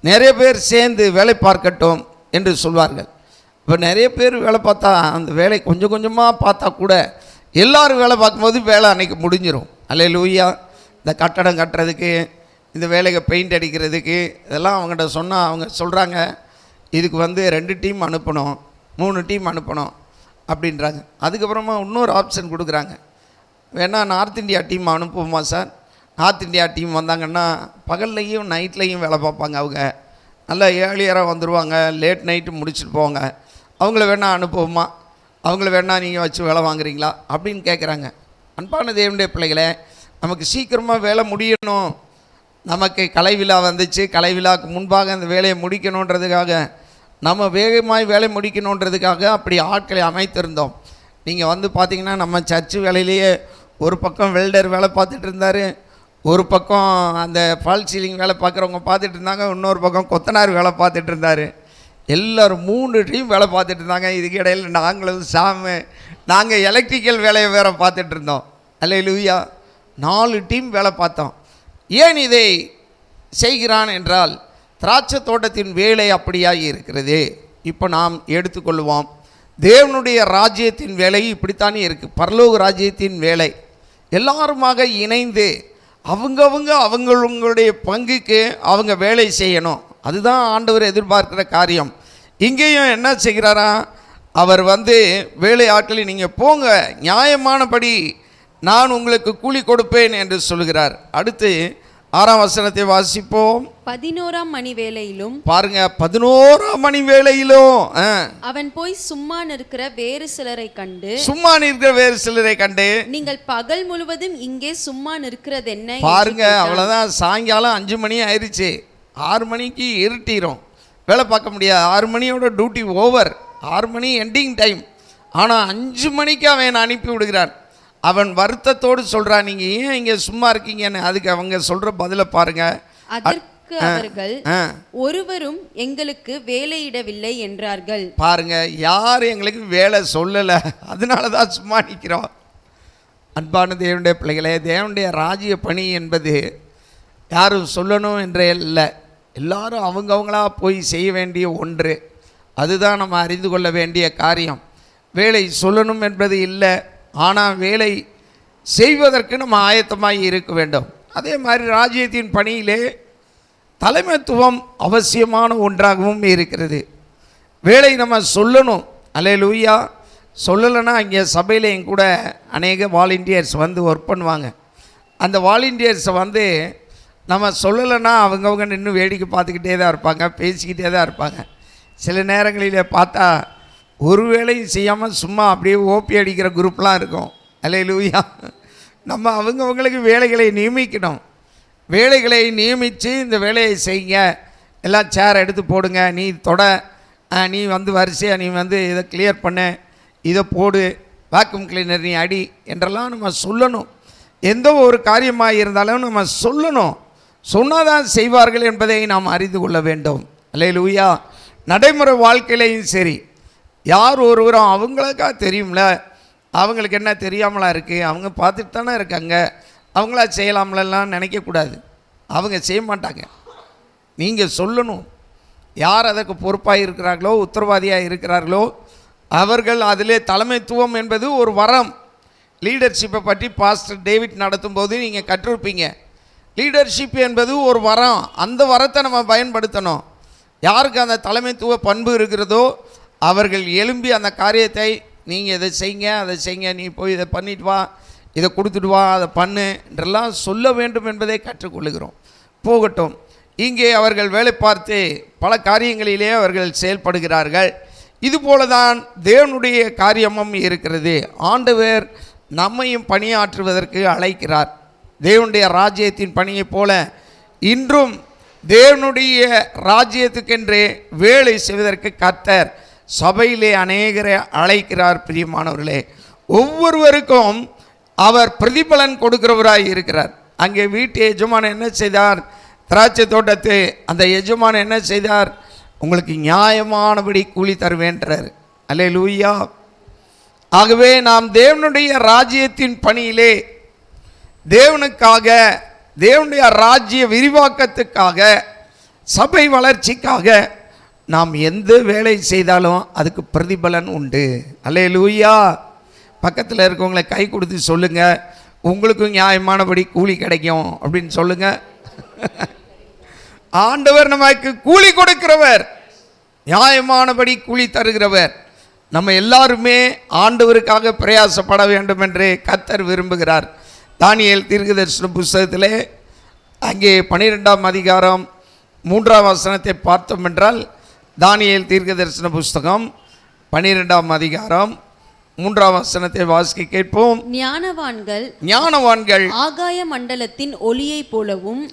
நிறைய பேர் சேர்ந்து வேலை பார்க்கட்டும் என்று சொல்வார்கள். இப்போ நிறைய பேர் வேலை பார்த்தா அந்த வேலை கொஞ்சம் கொஞ்சமாக பார்த்தா கூட எல்லோரும் வேலை பார்க்கும்போது வேலை அன்றைக்கி முடிஞ்சிடும். அல்லேலூயா. இந்த கட்டடம் கட்டுறதுக்கு, இந்த வேலைக்கு பெயிண்ட் அடிக்கிறதுக்கு, இதெல்லாம் அவங்ககிட்ட சொன்னால் அவங்க சொல்கிறாங்க இதுக்கு 2 டீம் அனுப்பணும், 3 டீம் அனுப்பணும் அப்படின்றாங்க. அதுக்கப்புறமா இன்னொரு ஆப்ஷன் கொடுக்குறாங்க, வேணால் நார்த் இந்தியா டீம் அனுப்புவோமா சார்? நார்த் இந்தியா டீம் வந்தாங்கன்னா பகல்லையும் நைட்லேயும் வேலை பார்ப்பாங்க. அவங்க நல்லா ஏர்லியராக வந்துடுவாங்க, லேட் நைட்டு முடிச்சுட்டு போவாங்க. அவங்கள வேணால் அனுப்புவோமா? அவங்கள வேணால் நீங்கள் வச்சு வேலை வாங்குறீங்களா அப்படின்னு கேட்குறாங்க. அன்பான தேவனுடைய பிள்ளைகளே, நமக்கு சீக்கிரமாக வேலை முடியணும். நமக்கு கலை விழா வந்துச்சு, கலை விழாவுக்கு முன்பாக அந்த வேலையை முடிக்கணுன்றதுக்காக, நம்ம வேகமாய் வேலை முடிக்கணுன்றதுக்காக அப்படி ஆட்களை அமைத்திருந்தோம். நீங்கள் பார்த்தீங்கன்னா நம்ம சர்ச்சு வேலையிலேயே ஒரு பக்கம் வெல்டர் வேலை பார்த்துட்டு இருந்தார், ஒரு பக்கம் அந்த ஃபால் சீலிங் வேலை பார்க்குறவங்க பார்த்துட்டு இருந்தாங்க, இன்னொரு பக்கம் கொத்தனார் வேலை பார்த்துட்டு இருந்தார். எல்லோரும் 3 டீம் வேலை பார்த்துட்டு இருந்தாங்க. இதுக்கு இடையில் நாங்கள் எலக்ட்ரிக்கல் வேலையை வேறு பார்த்துட்டு இருந்தோம். அல்லேலூயா. 4 டீம் வேலை பார்த்தோம். ஏன் இதை செய்கிறான் என்றால் திராட்சை தோட்டத்தின் வேலை அப்படியாக இருக்கிறது. இப்போ நாம் எடுத்துக்கொள்வோம், தேவனுடைய ராஜ்யத்தின் வேலை இப்படித்தானே இருக்குது. பரலோக ராஜ்யத்தின் வேலை எல்லாருமாக இணைந்து அவங்களுடைய பங்குக்கு அவங்க வேலை செய்யணும். அதுதான் ஆண்டவர் எதிர்பார்க்கிற காரியம். இங்கேயும் என்ன செய்கிறாரா? அவர் வேலை ஆட்களை நீங்கள் போங்க, நியாயமானபடி நான் உங்களுக்கு கூலி கொடுப்பேன் என்று சொல்கிறார். அடுத்து 6ஆம் வசனத்தை வாசிப்போம். 11ஆம் மணி வேளையிலும் பாருங்க, 11ஆம் மணி வேளையிலும் அவன் போய் சும்மா நிற்கிற வேறு சிலரை கண்டு நீங்கள் பகல் முழுவதும் இங்கே சும்மா நிற்கிறது என்ன பாருங்க. அவ்வளோதான், சாயங்காலம் 5 மணி ஆயிடுச்சு. 6 மணிக்கு இருட்டிடும், வேலை பார்க்க முடியாது. 6 மணியோட டியூட்டி ஓவர், 6 மணி எண்டிங் டைம். ஆனால் 5 மணிக்கு அவன் அனுப்பி விடுகிறான். அவன் வருத்தத்தோடு சொல்கிறான், நீங்கள் ஏன் இங்கே சும்மா இருக்கீங்கன்னு. அதுக்கு அவங்க சொல்கிற பதிலை பாருங்க. அதற்கு அவர்கள் ஒருவரும் எங்களுக்கு வேலையிடவில்லை என்றார்கள். பாருங்க, யாரும் எங்களுக்கு வேலை சொல்லலை, அதனால தான் சும்மா நிற்கிறோம். அன்பான தேவனுடைய பிள்ளைகளே, தேவனுடைய ராஜ்ய பணி என்பது யாரும் சொல்லணும் என்றே இல்லை, எல்லாரும் அவங்கவுங்களா போய் செய்ய வேண்டிய ஒன்று. அதுதான் நம்ம அறிந்து கொள்ள வேண்டிய காரியம். வேலை சொல்லணும் என்பது இல்லை, ஆனால் வேலை செய்வதற்கு நம்ம ஆயத்தமாக இருக்க வேண்டும். அதே மாதிரி ராஜ்யத்தின் பணியிலே தலைமைத்துவம் அவசியமான ஒன்றாகவும் இருக்கிறது. வேலை நம்ம சொல்லணும். அல்லேலூயா. சொல்லலைன்னா இங்கே சபையில் என் கூட அநேக வாலண்டியர்ஸ் ஒர்க் பண்ணுவாங்க. அந்த வாலண்டியர்ஸை நம்ம சொல்லலைன்னா அவங்கவுங்க நின்று வேடிக்கை பார்த்துக்கிட்டே தான் இருப்பாங்க, பேசிக்கிட்டே தான் இருப்பாங்க. சில நேரங்களில் பார்த்தா ஒரு வேலையும் செய்யாமல் சும்மா அப்படியே ஓப்பி அடிக்கிற குரூப்லாம் இருக்கும். அல்லேலூயா. நம்ம அவங்களுக்கு வேலைகளை நியமிக்கணும். வேலைகளை நியமித்து இந்த வேலையை செய்யுங்க, எல்லாம் சேர் எடுத்து போடுங்க, நீ தொட, நீ வரிசையாக நீ இதை கிளியர் பண்ண, இதை போடு வேக்யூம் கிளீனர் நீ அடி என்றெல்லாம் நம்ம சொல்லணும். எந்த ஒரு காரியமாக இருந்தாலும் நம்ம சொல்லணும். சொன்னாதான் செய்வார்கள் என்பதை நாம் அறிந்து கொள்ள வேண்டும். அல்லேலூயா. நடைமுறை வாழ்க்கையிலையும் சரி, யார் ஒருவரும் அவங்களுக்காக தெரியும்ல, அவங்களுக்கு என்ன தெரியாமலா இருக்குது, அவங்க பார்த்துட்டு தானே இருக்காங்க, அவங்களா செய்யலாமலாம் நினைக்கக்கூடாது. அவங்க செய்ய மாட்டாங்க. நீங்கள் சொல்லணும். யார் அதற்கு பொறுப்பாக இருக்கிறார்களோ, உத்தரவாதியாக இருக்கிறார்களோ, அவர்கள் அதிலே தலைமைத்துவம் என்பது ஒரு வரம். லீடர்ஷிப்பை பற்றி பாஸ்டர் டேவிட் நடத்தும்போது நீங்கள் கற்றிருப்பீங்க. லீடர்ஷிப் என்பது ஒரு வரம். அந்த வரத்தை நம்ம பயன்படுத்தணும். யாருக்கு அந்த தலைமைத்துவ பண்பு இருக்கிறதோ அவர்கள் எழும்பி அந்த காரியத்தை, நீங்கள் இதை செய்யுங்க, அதை செய்யுங்க, நீ போய் இதை பண்ணிட்டு வா, இதை கொடுத்துட்டு வா, அதை பண்ணு என்றெல்லாம் சொல்ல வேண்டும் என்பதை கற்றுக்கொள்கிறோம். போகட்டும். இங்கே அவர்கள் வேலை பார்த்து பல காரியங்களிலே அவர்கள் செயல்படுகிறார்கள். இதுபோல தான் தேவனுடைய காரியமும் இருக்கிறது. ஆண்டவர் நம்மையும் பணியாற்றுவதற்கு அழைக்கிறார். தேவனுடைய ராஜ்யத்தின் பணியைப் போல இன்றும் தேவனுடைய ராஜ்யத்துக்கென்று வேலை செய்வதற்கு கர்த்தர் சபையிலே அநேகரை அழைக்கிறார். பிரியமானவர்களே, ஒவ்வொருவருக்கும் அவர் பிரதிபலன் கொடுக்கிறவராய் இருக்கிறார். அங்கே வீட்டு எஜமான் என்ன செய்தார்? திராட்சை தோட்டத்தை அந்த எஜமான் என்ன செய்தார்? உங்களுக்கு நியாயமானபடி கூலி தருவேன்றார். அல்லேலூயா. ஆகவே நாம் தேவனுடைய ராஜ்யத்தின் பணியிலே தேவனுக்காக, தேவனுடைய ராஜ்ய விரிவாக்கத்துக்காக, சபை வளர்ச்சிக்காக நாம் எந்த வேலை செய்தாலும் அதுக்கு பிரதிபலன் உண்டு. அல்லேலூயா. பக்கத்தில் இருக்கவங்களை கை கொடுத்து சொல்லுங்கள், உங்களுக்கும் நியாயமானபடி கூலி கிடைக்கும் அப்படின்னு சொல்லுங்கள். ஆண்டவர் நமக்கு கூலி கொடுக்கிறவர், நியாயமானபடி கூலி தருகிறவர். நம்ம எல்லாருமே ஆண்டவருக்காக பிரயாசப்பட வேண்டும் என்று கர்த்தர் விரும்புகிறார். தானியேல் தீர்க்கதரிசன புஸ்தகத்திலே அங்கே 12ஆம் அதிகாரம் 3ஆம் வசனத்தை பார்த்தோம் என்றால், தானியேல் தீர்க்கதரிசன புஸ்தகம் 12ஆம் அதிகாரம் 3ஆம் வசனத்தை வாசிக்க கேட்போம். ஞானவான்கள் ஆகாய மண்டலத்தின் ஒளியை போலவும்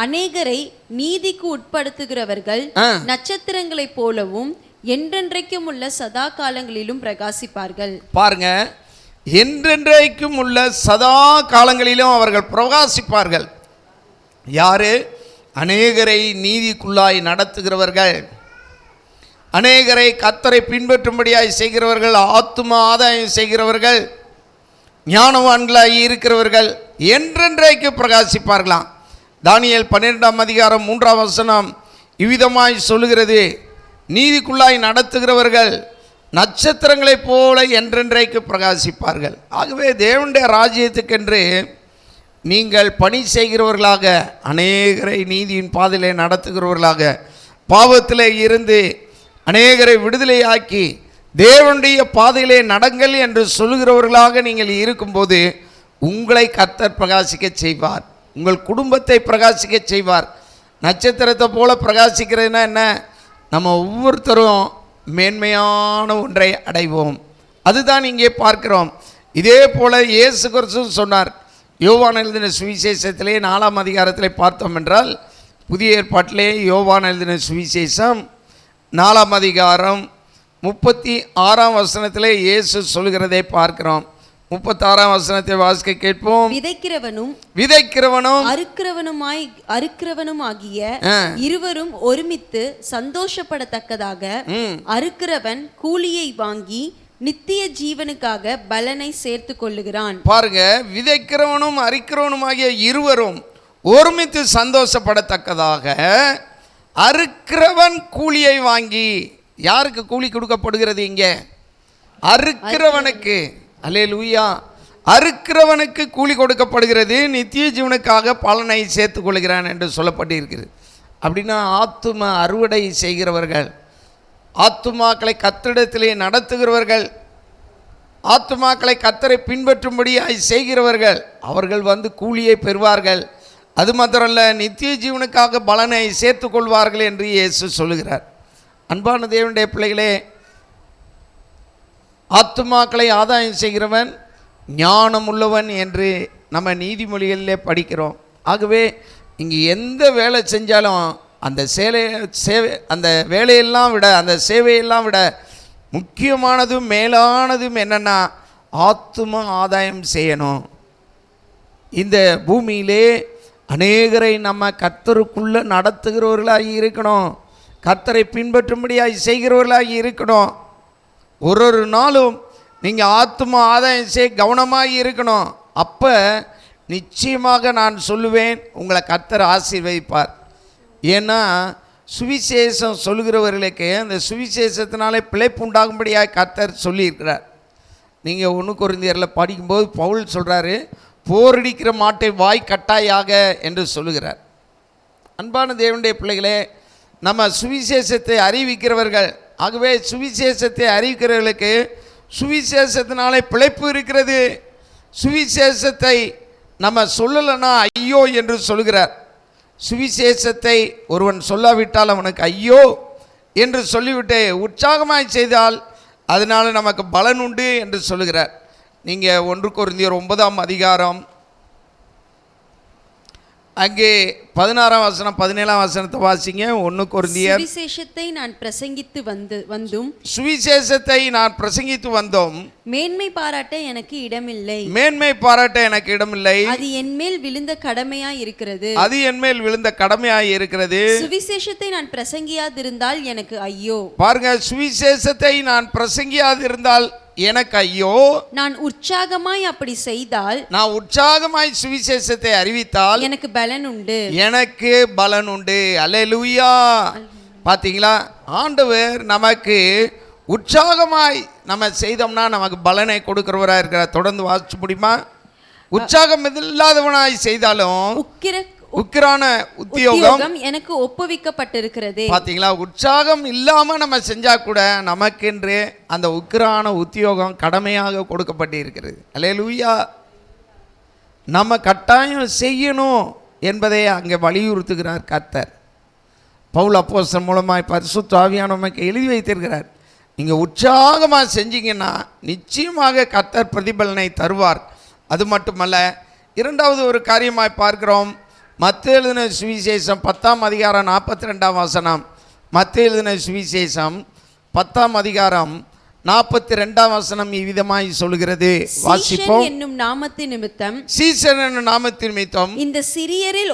அநேகரை நீதிக்கு உட்படுத்துகிறவர்கள் நட்சத்திரங்களைப் போலவும் என்றென்றைக்கும் உள்ள சதா காலங்களிலும் பிரகாசிப்பார்கள். பாருங்க, என்றென்றைக்கும் உள்ள சதா காலங்களிலும் அவர்கள் பிரகாசிப்பார்கள். யாரு? அநேகரை நீதிக்குள்ளாய் நடத்துகிறவர்கள், அநேகரை கர்த்தரை பின்பற்றும்படியாய் செய்கிறவர்கள், ஆத்தும ஆதாயம் செய்கிறவர்கள், ஞானவான்களாய் இருக்கிறவர்கள் என்றென்றைக்கு பிரகாசிப்பார்களாம். தானியேல் 12ஆம் அதிகாரம் 3ஆம் வசனம் இவ்விதமாய் சொல்லுகிறது, நீதிக்குள்ளாய் நடத்துகிறவர்கள் நட்சத்திரங்களைப் போல என்றென்றைக்கு பிரகாசிப்பார்கள். ஆகவே தேவனுடைய ராஜ்யத்துக்கென்று நீங்கள் பணி செய்கிறவர்களாக, அநேகரை நீதியின் பாதையிலே நடத்துகிறவர்களாக, பாவத்திலே இருந்து அநேகரை விடுதலையாக்கி தேவனுடைய பாதையிலே நடங்கள் என்று சொல்லுகிறவர்களாக நீங்கள் இருக்கும்போது உங்களை கர்த்தர் பிரகாசிக்க செய்வார். உங்கள் குடும்பத்தை பிரகாசிக்க செய்வார். நட்சத்திரத்தை போல பிரகாசிக்கிறதுனா என்ன? நம்ம ஒவ்வொருத்தரும் மேன்மையான ஒன்றை அடைவோம். அதுதான் இங்கே பார்க்கிறோம். இதே போல இயேசு கிறிஸ்து சொன்னார். யோவான் எழுதின சுவிசேஷத்திலே 4ஆம் அதிகாரத்திலே பார்த்தோம் என்றால், புதிய ஏற்பாட்டிலே யோவான் எழுதின சுவிசேஷம் 4ஆம் அதிகாரம் 36ஆம் வசனத்திலே இயேசு சொல்கிறதை பார்க்கிறோம். 36ஆம் வசனத்தை வாசிக்க கேட்போம். விதைக்கிறவனும் அறுக்கிறவனும் ஆகிய இருவரும் ஒருமித்து சந்தோஷப்படத்தக்கதாக அறுக்கிறவன் கூலியை வாங்கி நித்திய ஜீவனுக்காக பலனை சேர்த்து கொள்ளுகிறான். பாருங்க, விதைக்கிறவனும் அறுக்கிறவனும் ஆகிய இருவரும் ஒருமித்து சந்தோஷப்படத்தக்கதாக அறுக்கிறவன் கூலியை வாங்கி. யாருக்கு கூலி கொடுக்கப்படுகிறது? இங்கே அறுக்கிறவனுக்கு. அல்லேலூயா. அறுக்கிறவனுக்கு கூலி கொடுக்கப்படுகிறது, நித்திய ஜீவனுக்காக பலனை சேர்த்து கொள்கிறான் என்று சொல்லப்பட்டிருக்கிறது. அப்படின்னா ஆத்தும அறுவடை செய்கிறவர்கள், ஆத்துமாக்களை கர்த்தரிடத்திலே நடத்துகிறவர்கள், ஆத்துமாக்களை கர்த்தரை பின்பற்றும்படியாய் செய்கிறவர்கள், அவர்கள் கூலியை பெறுவார்கள். அது மாத்திரமல்ல, நித்திய ஜீவனுக்காக பலனை சேர்த்து கொள்வார்கள் என்று இயேசு சொல்லுகிறார். அன்பான தேவனுடைய பிள்ளைகளே, ஆத்துமாக்களை ஆதாயம் செய்கிறவன் ஞானம் உள்ளவன் என்று நம்ம நீதிமொழிகளிலே படிக்கிறோம். ஆகவே இங்கே எந்த வேலை செஞ்சாலும் அந்த அந்த வேலையெல்லாம் விட, அந்த சேவையெல்லாம் விட முக்கியமானதும் மேலானதும் என்னென்னா ஆத்தும ஆதாயம் செய்யணும். இந்த பூமியிலே அநேகரை நம்ம கர்த்தருக்குள்ளே நடத்துகிறவர்களாகி இருக்கணும், கர்த்தரை பின்பற்றும்படியாகி செய்கிறவர்களாகி இருக்கணும். ஒரு நாளும் நீங்கள் ஆத்தும ஆதாயம் செய்ய கவனமாக இருக்கணும். அப்போ நிச்சயமாக நான் சொல்லுவேன், உங்களை கர்த்தர் ஆசீர்வதிப்பார். ஏன்னா சுவிசேஷம் சொல்லுகிறவர்களுக்கு அந்த சுவிசேஷத்தினாலே பிழைப்பு உண்டாகும்படியாக கர்த்தர் சொல்லியிருக்கிறார். நீங்கள் 1 கொரிந்தியரில் படிக்கும்போது பவுல் சொல்கிறாரு, போரடிக்கிற மாட்டை வாய் கட்டாயாக என்று சொல்லுகிறார். அன்பான தேவனுடைய பிள்ளைகளே, நம்ம சுவிசேஷத்தை அறிவிக்கிறவர்கள். ஆகவே சுவிசேஷத்தை அறிவிக்கிறவர்களுக்கு சுவிசேஷத்தினாலே பிழைப்பு இருக்கிறது. சுவிசேஷத்தை நம்ம சொல்லலைன்னா ஐயோ என்று சொல்கிறார். சுவிசேஷத்தை ஒருவன் சொல்லாவிட்டால் அவனுக்கு ஐயோ என்று சொல்லிவிட்டு உற்சாகமாய் செய்தால் அதனால் நமக்கு பலன் உண்டு என்று சொல்லுகிறார். நீங்கள் 1 கொரிந்தியர் 9ஆம் அதிகாரம் அங்கே 16ஆம் வசனம் 17ஆம் வசனத்தை வாசிங்க. 1 கொரிந்தியர். சுவிசேஷத்தை நான் பிரசங்கித்து வந்தும் சுவிசேஷத்தை நான் பிரசங்கித்து வந்தோம், மேன்மை பாராட்ட எனக்கு இடமில்லை. மேன்மை பாராட்ட எனக்கு இடமில்லை. அது என்மேல் விழுந்த கடமையாய் இருக்கிறது. அது என்மேல் விழுந்த கடமையாய் இருக்கிறது. சுவிசேஷத்தை நான் பிரசங்கியாதிருந்தால் எனக்கு ஐயோ. பாருங்க, சுவிசேஷத்தை நான் பிரசங்கியாதிருந்தால் எனக்கு ஐயோ. நான் உற்சாகமாய் அப்படி செய்தால், நான் உற்சாகமாய் சுவிசேஷத்தை அறிவித்தால் எனக்கு பலன் உண்டு. எனக்கு பலன் உண்டு. அல்லேலூயா. பாத்தீங்களா, ஆண்டவர் நமக்கு உற்சாகமாய் நம்ம செய்தோம்னா நமக்கு பலனை கொடுக்கிறவராக இருக்கிறார். தொடர்ந்து வாசிச்சு முடியுமா? உற்சாகம் இல்லாதவனாய் செய்தாலும் உக்கிரான உத்தியோகம் எனக்கு ஒப்புவிக்கப்பட்டிருக்கிறது. பாத்தீங்களா, உற்சாகம் இல்லாம நம்ம செஞ்சா கூட நமக்கென்று அந்த உக்கிரான உத்தியோகம் கடமையாக கொடுக்கப்பட்டிருக்கிறது. அல்லேலூயா. நம்ம கட்டாயம் செய்யணும் என்பதை அங்கே வலியுறுத்துகிறார் கர்த்தர். பவுல் அப்போஸ்தலன் மூலமாய் பரிசுத்த ஆவியானவர் நமக்கு எழுதி வைத்திருக்கிறார். நீங்கள் உற்சாகமாக செஞ்சீங்கன்னா நிச்சயமாக கர்த்தர் பிரதிபலனை தருவார். அது மட்டுமல்ல, இரண்டாவது ஒரு காரியமாய் பார்க்கிறோம். மத்தேயு எழுதின சுவிசேஷம் 10ஆம் அதிகாரம் 42ஆம் வசனம். மத்தேயு எழுதின சுவிசேஷம் 10ஆம் அதிகாரம் 42ஆம் வசனம் இவ்விதமாய் சொல்கிறது. வாசிப்போம். என்னும் நாமத்தின் நிமித்தம், சீசன் என்னும் நாமத்தின் நிமித்தம் இந்த சிறியரில்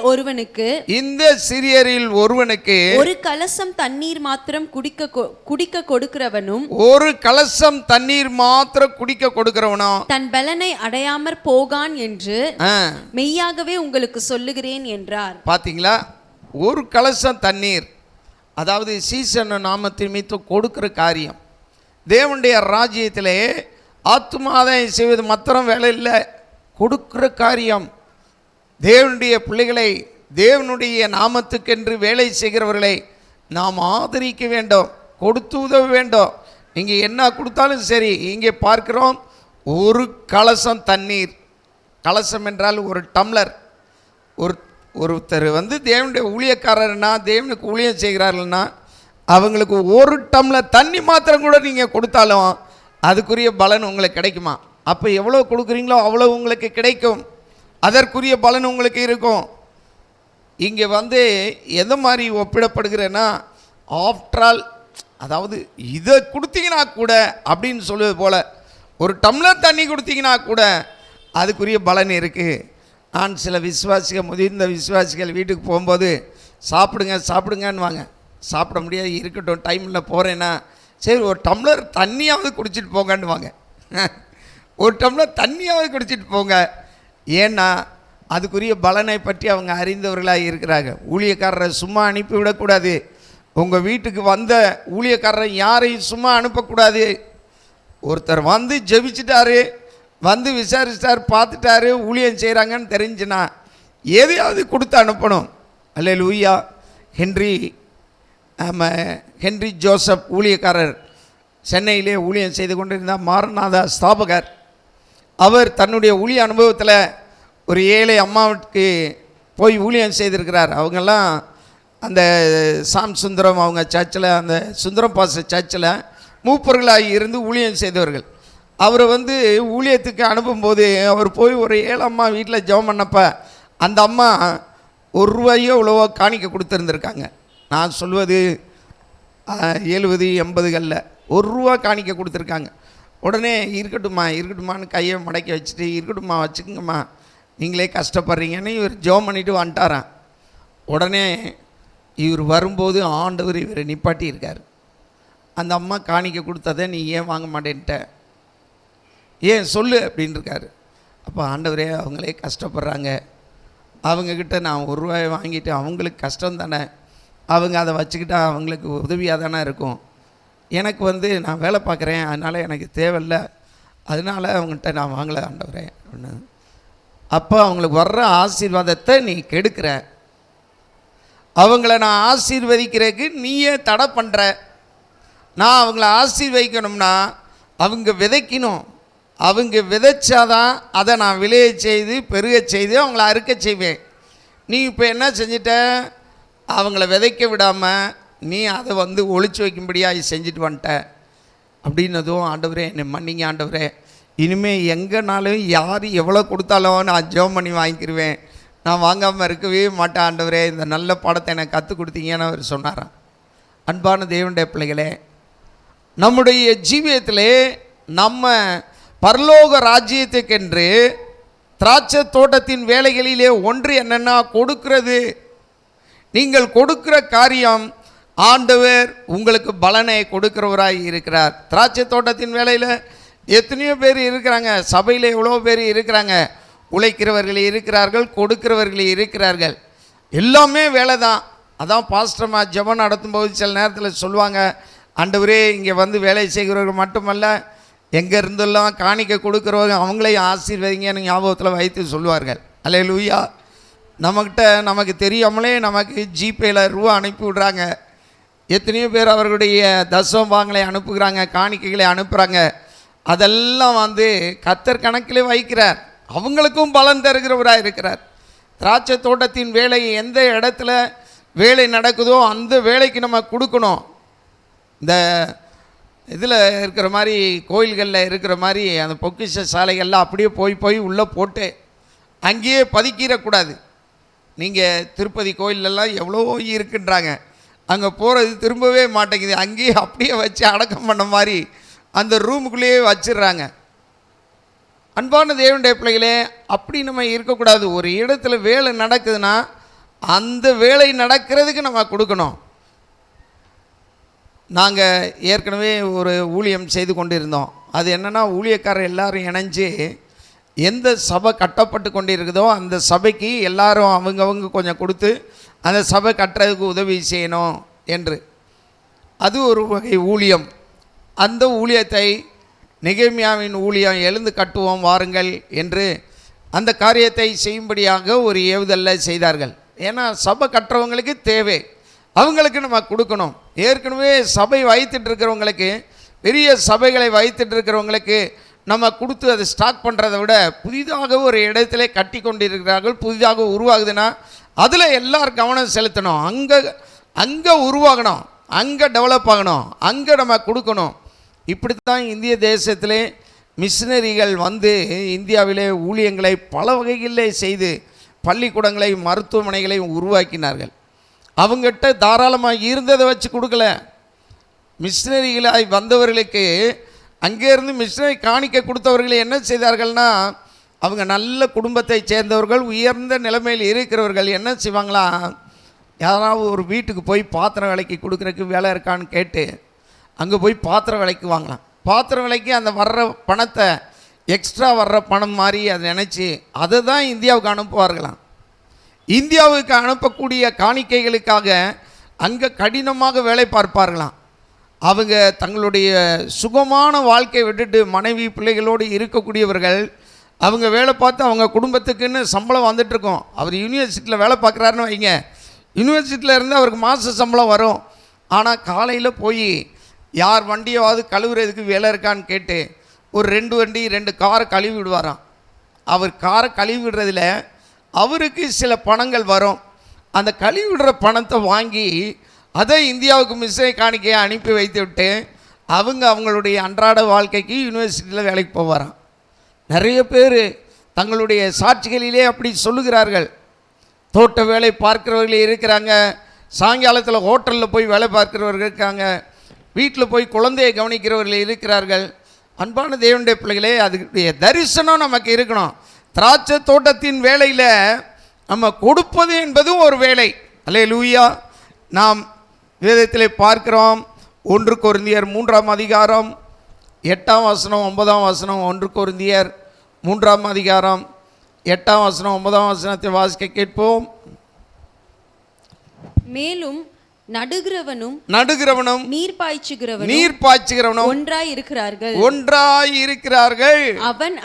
ஒருவனுக்கு ஒரு கலசம் தண்ணீர் மாத்திரம் குடிக்க கொடுக்கிறவனும், ஒரு கலசம் தண்ணீர் மாத்திரம் குடிக்க கொடுக்கிறவனும் தன் பலனை அடையாமற் போகான் என்று மெய்யாகவே உங்களுக்கு சொல்லுகிறேன் என்றார். பாத்தீங்களா, ஒரு கலசம் தண்ணீர், அதாவது சீசன் நாமத்தின் நிமித்தம் கொடுக்கிற காரியம். தேவனுடைய ராஜ்யத்திலே ஆத்துமாதாயம் செய்வது மாத்திரம் வேலை இல்லை, கொடுக்கிற காரியம். தேவனுடைய பிள்ளைகளை, தேவனுடைய நாமத்துக்கென்று வேலை செய்கிறவர்களை நாம் ஆதரிக்க வேண்டும், கொடுத்து உதவ வேண்டும். நீங்கள் என்ன கொடுத்தாலும் சரி. இங்கே பார்க்கிறோம், ஒரு கலசம் தண்ணீர். கலசம் என்றால் ஒரு டம்ளர். ஒருத்தர் தேவனுடைய ஊழியக்காரர்னா, தேவனுக்கு ஊழியம் செய்கிறார்கள்னா அவங்களுக்கு ஒரு டம்ளர் தண்ணி மாத்திரம் கூட நீங்கள் கொடுத்தாலும் அதுக்குரிய பலன் உங்களுக்கு கிடைக்குமா? அப்போ எவ்வளோ கொடுக்குறீங்களோ அவ்வளோ உங்களுக்கு கிடைக்கும், அதற்குரிய பலன் உங்களுக்கு இருக்கும். இங்கே எது மாதிரி ஒப்பிடப்படுகிறேன்னா, ஆஃப்டரால், அதாவது இதை கொடுத்தீங்கன்னா கூட அப்படின்னு சொல்லுவது போல், ஒரு டம்ளர் தண்ணி கொடுத்தீங்கன்னா கூட அதுக்குரிய பலன் இருக்குது. நான் சில விசுவாசிகள், முதிர்ந்த விசுவாசிகள் வீட்டுக்கு போகும்போது சாப்பிடுங்கன்னு வாங்க. சாப்பிட முடியாது, இருக்கட்டும், டைமில் போகிறேன்னா சரி ஒரு டம்ளர் தண்ணியாவது குடிச்சிட்டு போங்கன்னு வாங்க. ஒரு டம்ளர் தண்ணியாவது குடிச்சிட்டு போங்க. ஏன்னா அதுக்குரிய பலனை பற்றி அவங்க அறிந்தவர்களாக இருக்கிறாங்க. ஊழியக்காரரை சும்மா அனுப்பிவிடக்கூடாது. உங்கள் வீட்டுக்கு வந்த ஊழியக்காரரை யாரையும் சும்மா அனுப்பக்கூடாது. ஒருத்தர் ஜெபிச்சிட்டாரு, விசாரிச்சிட்டார், பார்த்துட்டாரு, ஊழியம் செய்கிறாங்கன்னு தெரிஞ்சுன்னா எதையாவது கொடுத்து அனுப்பணும். அல்லேலூயா. ஹென்றி ஜோசப் ஊழியக்காரர் சென்னையிலே ஊழியம் செய்து கொண்டிருந்தார். மாரநாதா ஸ்தாபகர். அவர் தன்னுடைய ஊழிய அனுபவத்தில் ஒரு ஏழை அம்மாவுக்கு போய் ஊழியம் செய்திருக்கிறார். அவங்கெல்லாம் அந்த சாம் சுந்தரம் அவங்க சர்ச்சில், அந்த சுந்தரம் பாச சர்ச்சில் மூப்பர்களாக இருந்து ஊழியம் செய்தவர்கள். அவர் ஊழியத்துக்கு அனுப்பும்போது அவர் போய் ஒரு ஏழை அம்மா வீட்டில் ஜெபம் பண்ணப்போ அந்த அம்மா ₹1 இவ்வளவோ காணிக்க கொடுத்துருந்துருக்காங்க. நான் சொல்வது 70-80களில் ₹1 காணிக்க கொடுத்துருக்காங்க. உடனே இருக்கட்டுமான்னு கையை மடக்கி வச்சுட்டு, இருக்கட்டும்மா வச்சுக்கோங்கம்மா, நீங்களே கஷ்டப்படுறீங்கன்னு இவர் ஜெபம் பண்ணிட்டு வந்துட்டாராம். உடனே இவர் வரும்போது ஆண்டவர் இவரை நிப்பாட்டி இருக்கார். அந்த அம்மா காணிக்க கொடுத்ததை நீ ஏன் வாங்க மாட்டேன்ட்ட, ஏன் சொல்லு அப்படின்னு இருக்காரு. அப்போ ஆண்டவரே, அவங்களே கஷ்டப்படுறாங்க, அவங்கக்கிட்ட நான் ₹1 வாங்கிட்டு அவங்களுக்கு கஷ்டம் தானே, அவங்க அதை வச்சுக்கிட்டா அவங்களுக்கு உதவியாக தானே இருக்கும். எனக்கு நான் வேலை பார்க்குறேன், அதனால் எனக்கு தேவையில்லை, அதனால் அவங்கள்ட்ட நான் வாங்கலை ஆண்டவரே அப்படின்னு. அப்போ அவங்களுக்கு வர்ற ஆசீர்வாதத்தை நீ கெடுக்கிற, அவங்கள நான் ஆசீர்வதிக்கிறதுக்கு நீயே தடை பண்ணுற. நான் அவங்கள ஆசீர்வதிக்கணும்னா அவங்க விதைக்கணும், அவங்க விதைச்சாதான் அதை நான் விளைய செய்து பெருக செய்து அவங்கள அறுக்க செய்வேன். நீ இப்போ என்ன செஞ்சிட்ட, அவங்கள விதைக்க விடாமல் நீ அதை ஒளிச்சு வைக்கும்படியாக செஞ்சுட்டு வந்துட்ட அப்படின்னதும், ஆண்டவரே என்னை மன்னிங்க ஆண்டவரே, இனிமேல் எங்கேனாலும் யார் எவ்வளோ கொடுத்தாலும் நான் ஜெபம் பண்ணி வாங்கிக்கிடுவேன், நான் வாங்காமல் இருக்கவே மாட்டேன் ஆண்டவரே, இந்த நல்ல பாடத்தை எனக்கு கற்றுக் கொடுத்தீங்கன்னு அவர் சொன்னாராம். அன்பான தேவனுடைய பிள்ளைகளே, நம்முடைய ஜீவியத்திலே நம்ம பரலோக ராஜ்யத்துக்கென்று திராட்சை தோட்டத்தின் வேலைகளிலே ஒன்று என்னென்னா கொடுக்கிறது. நீங்கள் கொடுக்கிற காரியம் ஆண்டவர் உங்களுக்கு பலனை கொடுக்கிறவராய் இருக்கிறார். திராட்சை தோட்டத்தின் வேலையில் எத்தனையோ பேர் இருக்கிறாங்க, சபையில் எவ்வளோ பேர் இருக்கிறாங்க, உழைக்கிறவர்கள் இருக்கிறார்கள், கொடுக்கிறவர்கள் இருக்கிறார்கள், எல்லாமே வேலை தான். அதான் பாஸ்டர்மா ஜெபம் நடத்தும்போது சில நேரத்தில் சொல்லுவாங்க, ஆண்டவரே இங்கே வேலை செய்கிறவர்கள் மட்டுமல்ல, எங்கே இருந்தெல்லாம் காணிக்க கொடுக்குறவங்க அவங்களையும் ஆசீர்வதிங்கன்னு ஞாபகத்தில் வைத்து சொல்லுவார்கள். அல்லேலூயா. நம்மக்கிட்ட நமக்கு தெரியாமலே நமக்கு ஜிபேயில் ரூபா அனுப்பி விடுறாங்க. எத்தனையோ பேர் அவர்களுடைய தசமபாகங்களை அனுப்புகிறாங்க, காணிக்கைகளை அனுப்புகிறாங்க. அதெல்லாம் கர்த்தர் கணக்கிலே வைக்கிறார், அவங்களுக்கும் பலன் தருகிறவராக இருக்கிறார். திராட்சை தோட்டத்தின் வேலை எந்த இடத்துல வேலை நடக்குதோ அந்த வேலைக்கு நம்ம கொடுக்கணும். இந்த இதில் இருக்கிற மாதிரி, கோயில்களில் இருக்கிற மாதிரி அந்த பொக்கிஷ சாலைகள்லாம் அப்படியே போய் உள்ளே போட்டு அங்கேயே பதுக்கிடக்கூடாது. நீங்கள் திருப்பதி கோயிலெல்லாம் எவ்வளோ இருக்குன்றாங்க, அங்கே போகிறது திரும்பவே மாட்டேங்குது, அங்கேயே அப்படியே வச்சு அடக்கம் பண்ண மாதிரி அந்த ரூமுக்குள்ளேயே வச்சிடுறாங்க. அன்பான தேவனுடைய பிள்ளைகளே, அப்படி நம்ம இருக்கக்கூடாது. ஒரு இடத்துல வேலை நடக்குதுன்னா அந்த வேலை நடக்கிறதுக்கு நம்ம கொடுக்கணும். நாங்கள் ஏற்கனவே ஒரு ஊழியம் செய்து கொண்டு இருந்தோம். அது என்னென்னா, ஊழியக்காரர் எல்லாரும் இணைஞ்சு எந்த சபை கட்டப்பட்டு கொண்டு இருக்குதோ அந்த சபைக்கு எல்லாரும் அவங்கவங்க கொஞ்சம் கொடுத்து அந்த சபை கட்டுறதுக்கு உதவி செய்யணும் என்று. அது ஒரு வகை ஊழியம். அந்த ஊழியத்தை நெகேமியாவின் ஊழியம் எழுந்து கட்டுவோம் வாருங்கள் என்று அந்த காரியத்தை செய்யும்படியாக ஒரு ஏவுதல்ல செய்தார்கள். ஏன்னா சபை கட்டுறவங்களுக்கு தேவை, அவங்களுக்கு நம்ம கொடுக்கணும். ஏற்கனவே சபை வைத்துட்டு இருக்கிறவங்களுக்கு, பெரிய சபைகளை வைத்துட்டு இருக்கிறவங்களுக்கு நம்ம கொடுத்து அதை ஸ்டாக் பண்ணுறதை விட புதிதாக ஒரு இடத்துல கட்டி கொண்டு இருக்கிறார்கள், புதிதாக உருவாகுதுன்னா அதில் எல்லாரும் கவனம் செலுத்தணும். அங்கே உருவாகணும், அங்கே டெவலப் ஆகணும், அங்கே நம்ம கொடுக்கணும். இப்படி தான் இந்திய தேசத்திலே மிஷினரிகள் இந்தியாவிலே ஊழியங்களை பல வகைகளிலே செய்து பள்ளிக்கூடங்களை மருத்துவமனைகளை உருவாக்கினார்கள். அவங்ககிட்ட தாராளமாக இருந்ததை வச்சு கொடுக்கல. மிஷினரிகளாய் வந்தவர்களுக்கு அங்கேருந்து மிஷினரி காணிக்க கொடுத்தவர்கள் என்ன செய்தார்கள்னா, அவங்க நல்ல குடும்பத்தை சேர்ந்தவர்கள், உயர்ந்த நிலைமையில் இருக்கிறவர்கள் என்ன செய்வாங்களா, யாராவது ஒரு வீட்டுக்கு போய் பாத்திரம் விலைக்கு கொடுக்குறதுக்கு வேலை இருக்கான்னு கேட்டு அங்கே போய் பாத்திரம் விலைக்கு வாங்கலாம். பாத்திரம் விலைக்கு அந்த வர்ற பணத்தை, எக்ஸ்ட்ரா வர்ற பணம் மாதிரி அதை நினச்சி அதை தான் இந்தியாவுக்கு அனுப்புவார்களாம். இந்தியாவுக்கு அனுப்பக்கூடிய காணிக்கைகளுக்காக அங்கே கடினமாக வேலை பார்ப்பார்களாம். அவங்க தங்களுடைய சுகமான வாழ்க்கையை விட்டுட்டு மனைவி பிள்ளைகளோடு இருக்கக்கூடியவர்கள் அவங்க வேலை பார்த்து அவங்க குடும்பத்துக்குன்னு சம்பளம் வந்துட்டுருக்கோம். அவர் யூனிவர்சிட்டியில் வேலை பார்க்குறாருன்னு வைங்க, யூனிவர்சிட்டியில் இருந்து அவருக்கு மாத சம்பளம் வரும். ஆனால் காலையில் போய் யார் வண்டியாவது கழுவுறதுக்கு வேலை இருக்கான்னு கேட்டு ஒரு 2 வண்டி 2 காரை கழுவி விடுவாராம். அவர் காரை கழுவி விடுறதில் அவருக்கு சில பணங்கள் வரும். அந்த கழுவி விடுற பணத்தை வாங்கி அதை இந்தியாவுக்கு மிஷினரி காணிக்கையை அனுப்பி வைத்து விட்டு அவங்களுடைய அன்றாட வாழ்க்கைக்கு யூனிவர்சிட்டியில் வேலைக்கு போவாராம். நிறைய பேர் தங்களுடைய சாட்சிகளிலே அப்படி சொல்லுகிறார்கள். தோட்ட வேலை பார்க்கிறவர்கள் இருக்கிறாங்க, சாயங்காலத்தில் ஹோட்டலில் போய் வேலை பார்க்கிறவர்கள் இருக்காங்க, வீட்டில் போய் குழந்தையை கவனிக்கிறவர்கள் இருக்கிறார்கள். அன்பான தேவனுடைய பிள்ளைகளே, அதுடைய தரிசனம் நமக்கு இருக்கணும். திராட்சை தோட்டத்தின் வேலையில் நம்ம கொடுப்பது என்பதும் ஒரு வேலை. அல்லேலூயா. நாம் வேதத்திலே பார்க்கிறோம். 1 கொரிந்தியர் 3ஆம் அதிகாரம் 8ஆம் வசனம் 9ஆம் வசனம். 1 கொரிந்தியர் 3ஆம் அதிகாரம் 8ஆம் வசனம் 9ஆம் வசனத்தை வாசிக்க கேட்போம். மேலும் நடுகிறவனும் நீர் பாய்ச்சுகிறவனும் ஒன்றாய் இருக்கிறார்கள். அவன்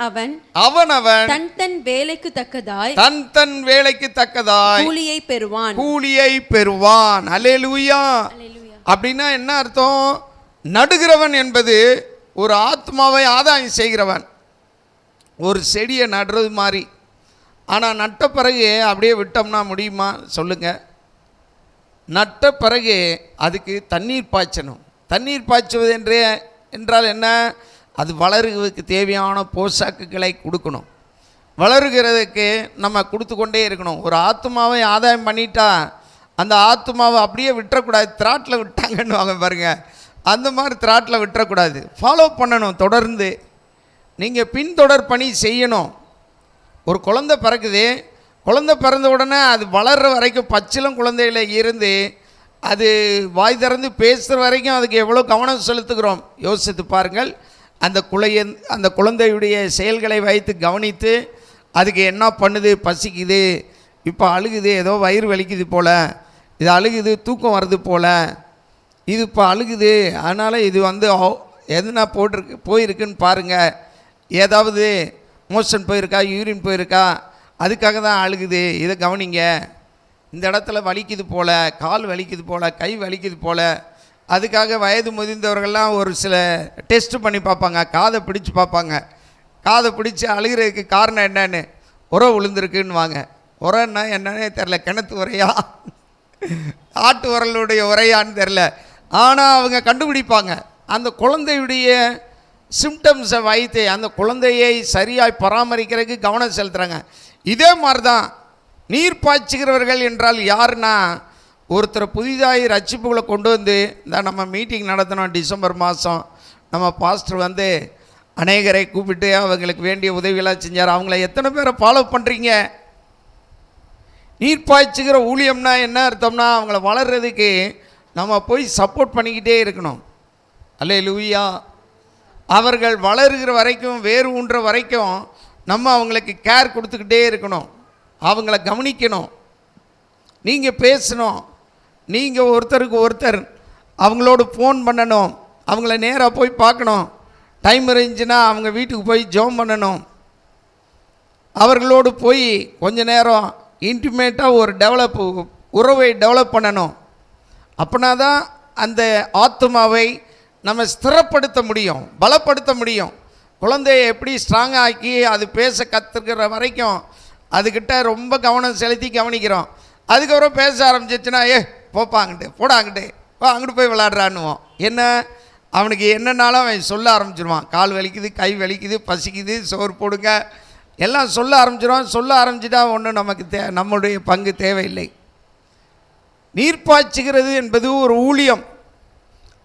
தன் வேலைக்கு தக்கதாய் கூலியை பெறுவான். அல்லேலூயா. அப்படின்னா என்ன அர்த்தம்? நடுகிறவன் என்பது ஒரு ஆத்மாவை ஆதாயம் செய்கிறவன், ஒரு செடியை நடுறது மாதிரி. ஆனால் நட்ட பிறகு அப்படியே விட்டோம்னா முடியுமா சொல்லுங்கள்? நட்ட பிறகு அதுக்கு தண்ணீர் பாய்ச்சணும். தண்ணீர் பாய்ச்சுவது என்றால் என்ன? அது வளருவதற்கு தேவையான போஷாக்குகளை கொடுக்கணும். வளருகிறதுக்கு நம்ம கொடுத்து கொண்டே இருக்கணும். ஒரு ஆத்மாவை ஆதாயம் பண்ணிட்டா அந்த ஆத்மாவை அப்படியே விட்டுறக்கூடாது. திராட்டில் விட்டாங்கன்னு வாங்க பாருங்கள், அந்த மாதிரி திராட்டில் விட்டுறக்கூடாது. ஃபாலோ பண்ணணும். தொடர்ந்து நீங்கள் பின்தொடர் பணி செய்யணும். ஒரு குழந்தை பிறக்குது, குழந்தை பிறந்த உடனே அது வளர்கிற வரைக்கும், பச்சிலம் குழந்தையில் இருந்து அது வாய் திறந்து பேசுகிற வரைக்கும் அதுக்கு எவ்வளோ கவனம் செலுத்துகிறோம் யோசித்து பாருங்கள். அந்த குழந்தையுடைய செயல்களை வைத்து கவனித்து அதுக்கு என்ன பண்ணுது, பசிக்குது, இப்போ அழுகுது, ஏதோ வயிறு வலிக்குது போல், இது அழுகுது, தூக்கம் வருது போல், இது இப்போ அழுகுது, அதனால் இது எதுனா போயிருக்குன்னு பாருங்கள். ஏதாவது மோஷன் போயிருக்கா, யூரின் போயிருக்கா, அதுக்காக தான் அழுகுது, இதை கவனிங்க. இந்த இடத்துல வலிக்குது போல், கால் வலிக்குது போல், கை வலிக்குது போல், அதுக்காக வயது முதிர்ந்தவர்கள்லாம் ஒரு சில டெஸ்ட் பண்ணி பார்ப்பாங்க. காதை பிடிச்சி பார்ப்பாங்க. காதை பிடிச்சி அழுகிறதுக்கு காரணம் என்னன்னு, உரம் விழுந்திருக்குன்னு வாங்க. உரம்னா என்னன்னே தெரில, கிணத்து உரையா ஆட்டு உரலுடைய உரையான்னு தெரில. ஆனால் அவங்க கண்டுபிடிப்பாங்க. அந்த குழந்தையுடைய சிம்டம்ஸை வைத்து அந்த குழந்தையை சரியாய் பராமரிக்கிறதுக்கு கவனம் செலுத்துகிறாங்க. இதே மாதிரி தான் நீர் பாய்ச்சுகிறவர்கள் என்றால் யாருன்னா, ஒருத்தர் புதிதாக ரட்சிப்புகளை கொண்டு வந்து, இந்த நம்ம மீட்டிங் நடத்தினோம் டிசம்பர் மாதம், நம்ம பாஸ்டர் அநேகரை கூப்பிட்டு அவங்களுக்கு வேண்டிய உதவியெல்லாம் செஞ்சார். அவங்கள எத்தனை பேரை ஃபாலோ பண்ணுறீங்க? நீர் பாய்ச்சுகிற ஊழியம்னா என்ன அர்த்தம்னா, அவங்கள வளர்கிறதுக்கு நம்ம போய் சப்போர்ட் பண்ணிக்கிட்டே இருக்கணும். அல்லேலூயா. அவர்கள் வளருகிற வரைக்கும், வேறு ஊன்ற வரைக்கும் நம்ம அவங்களுக்கு கேர் கொடுத்துக்கிட்டே இருக்கணும். அவங்கள கவனிக்கணும். நீங்கள் பேசணும். நீங்கள் ஒருத்தருக்கு ஒருத்தர் அவங்களோட ஃபோன் பண்ணணும். அவங்கள நேராக போய் பார்க்கணும். டைம் இருந்துச்சுன்னா அவங்க வீட்டுக்கு போய் ஜெபம் பண்ணணும். அவர்களோடு போய் கொஞ்ச நேரம் இன்டிமேட்டாக ஒரு உறவை டெவலப் பண்ணணும். அப்படின்னா தான் அந்த ஆத்மாவை நம்ம ஸ்திரப்படுத்த முடியும், பலப்படுத்த முடியும். குழந்தையை எப்படி ஸ்ட்ராங்காக ஆக்கி அது பேச கற்றுக்கிற வரைக்கும் அதுக்கிட்ட ரொம்ப கவனம் செலுத்தி கவனிக்கிறோம். அதுக்கப்புறம் பேச ஆரம்பிச்சிச்சுன்னா, போப்பாங்கிட்டு போடாங்கிட்டு அங்கிட்டு போய் விளாட்றான்னுவோம். என்ன, அவனுக்கு என்னன்னாலும் அவன் சொல்ல ஆரம்பிச்சிடுவான். கால் வலிக்குது, கை வலிக்குது, பசிக்குது, சோறு போடுங்க, எல்லாம் சொல்ல ஆரம்பிச்சிடுவான். சொல்ல ஆரம்பிச்சிட்டா ஒன்றும் நமக்கு நம்முடைய பங்கு தேவையில்லை. நீர் பாய்ச்சுகிறது என்பது ஒரு ஊழியம்.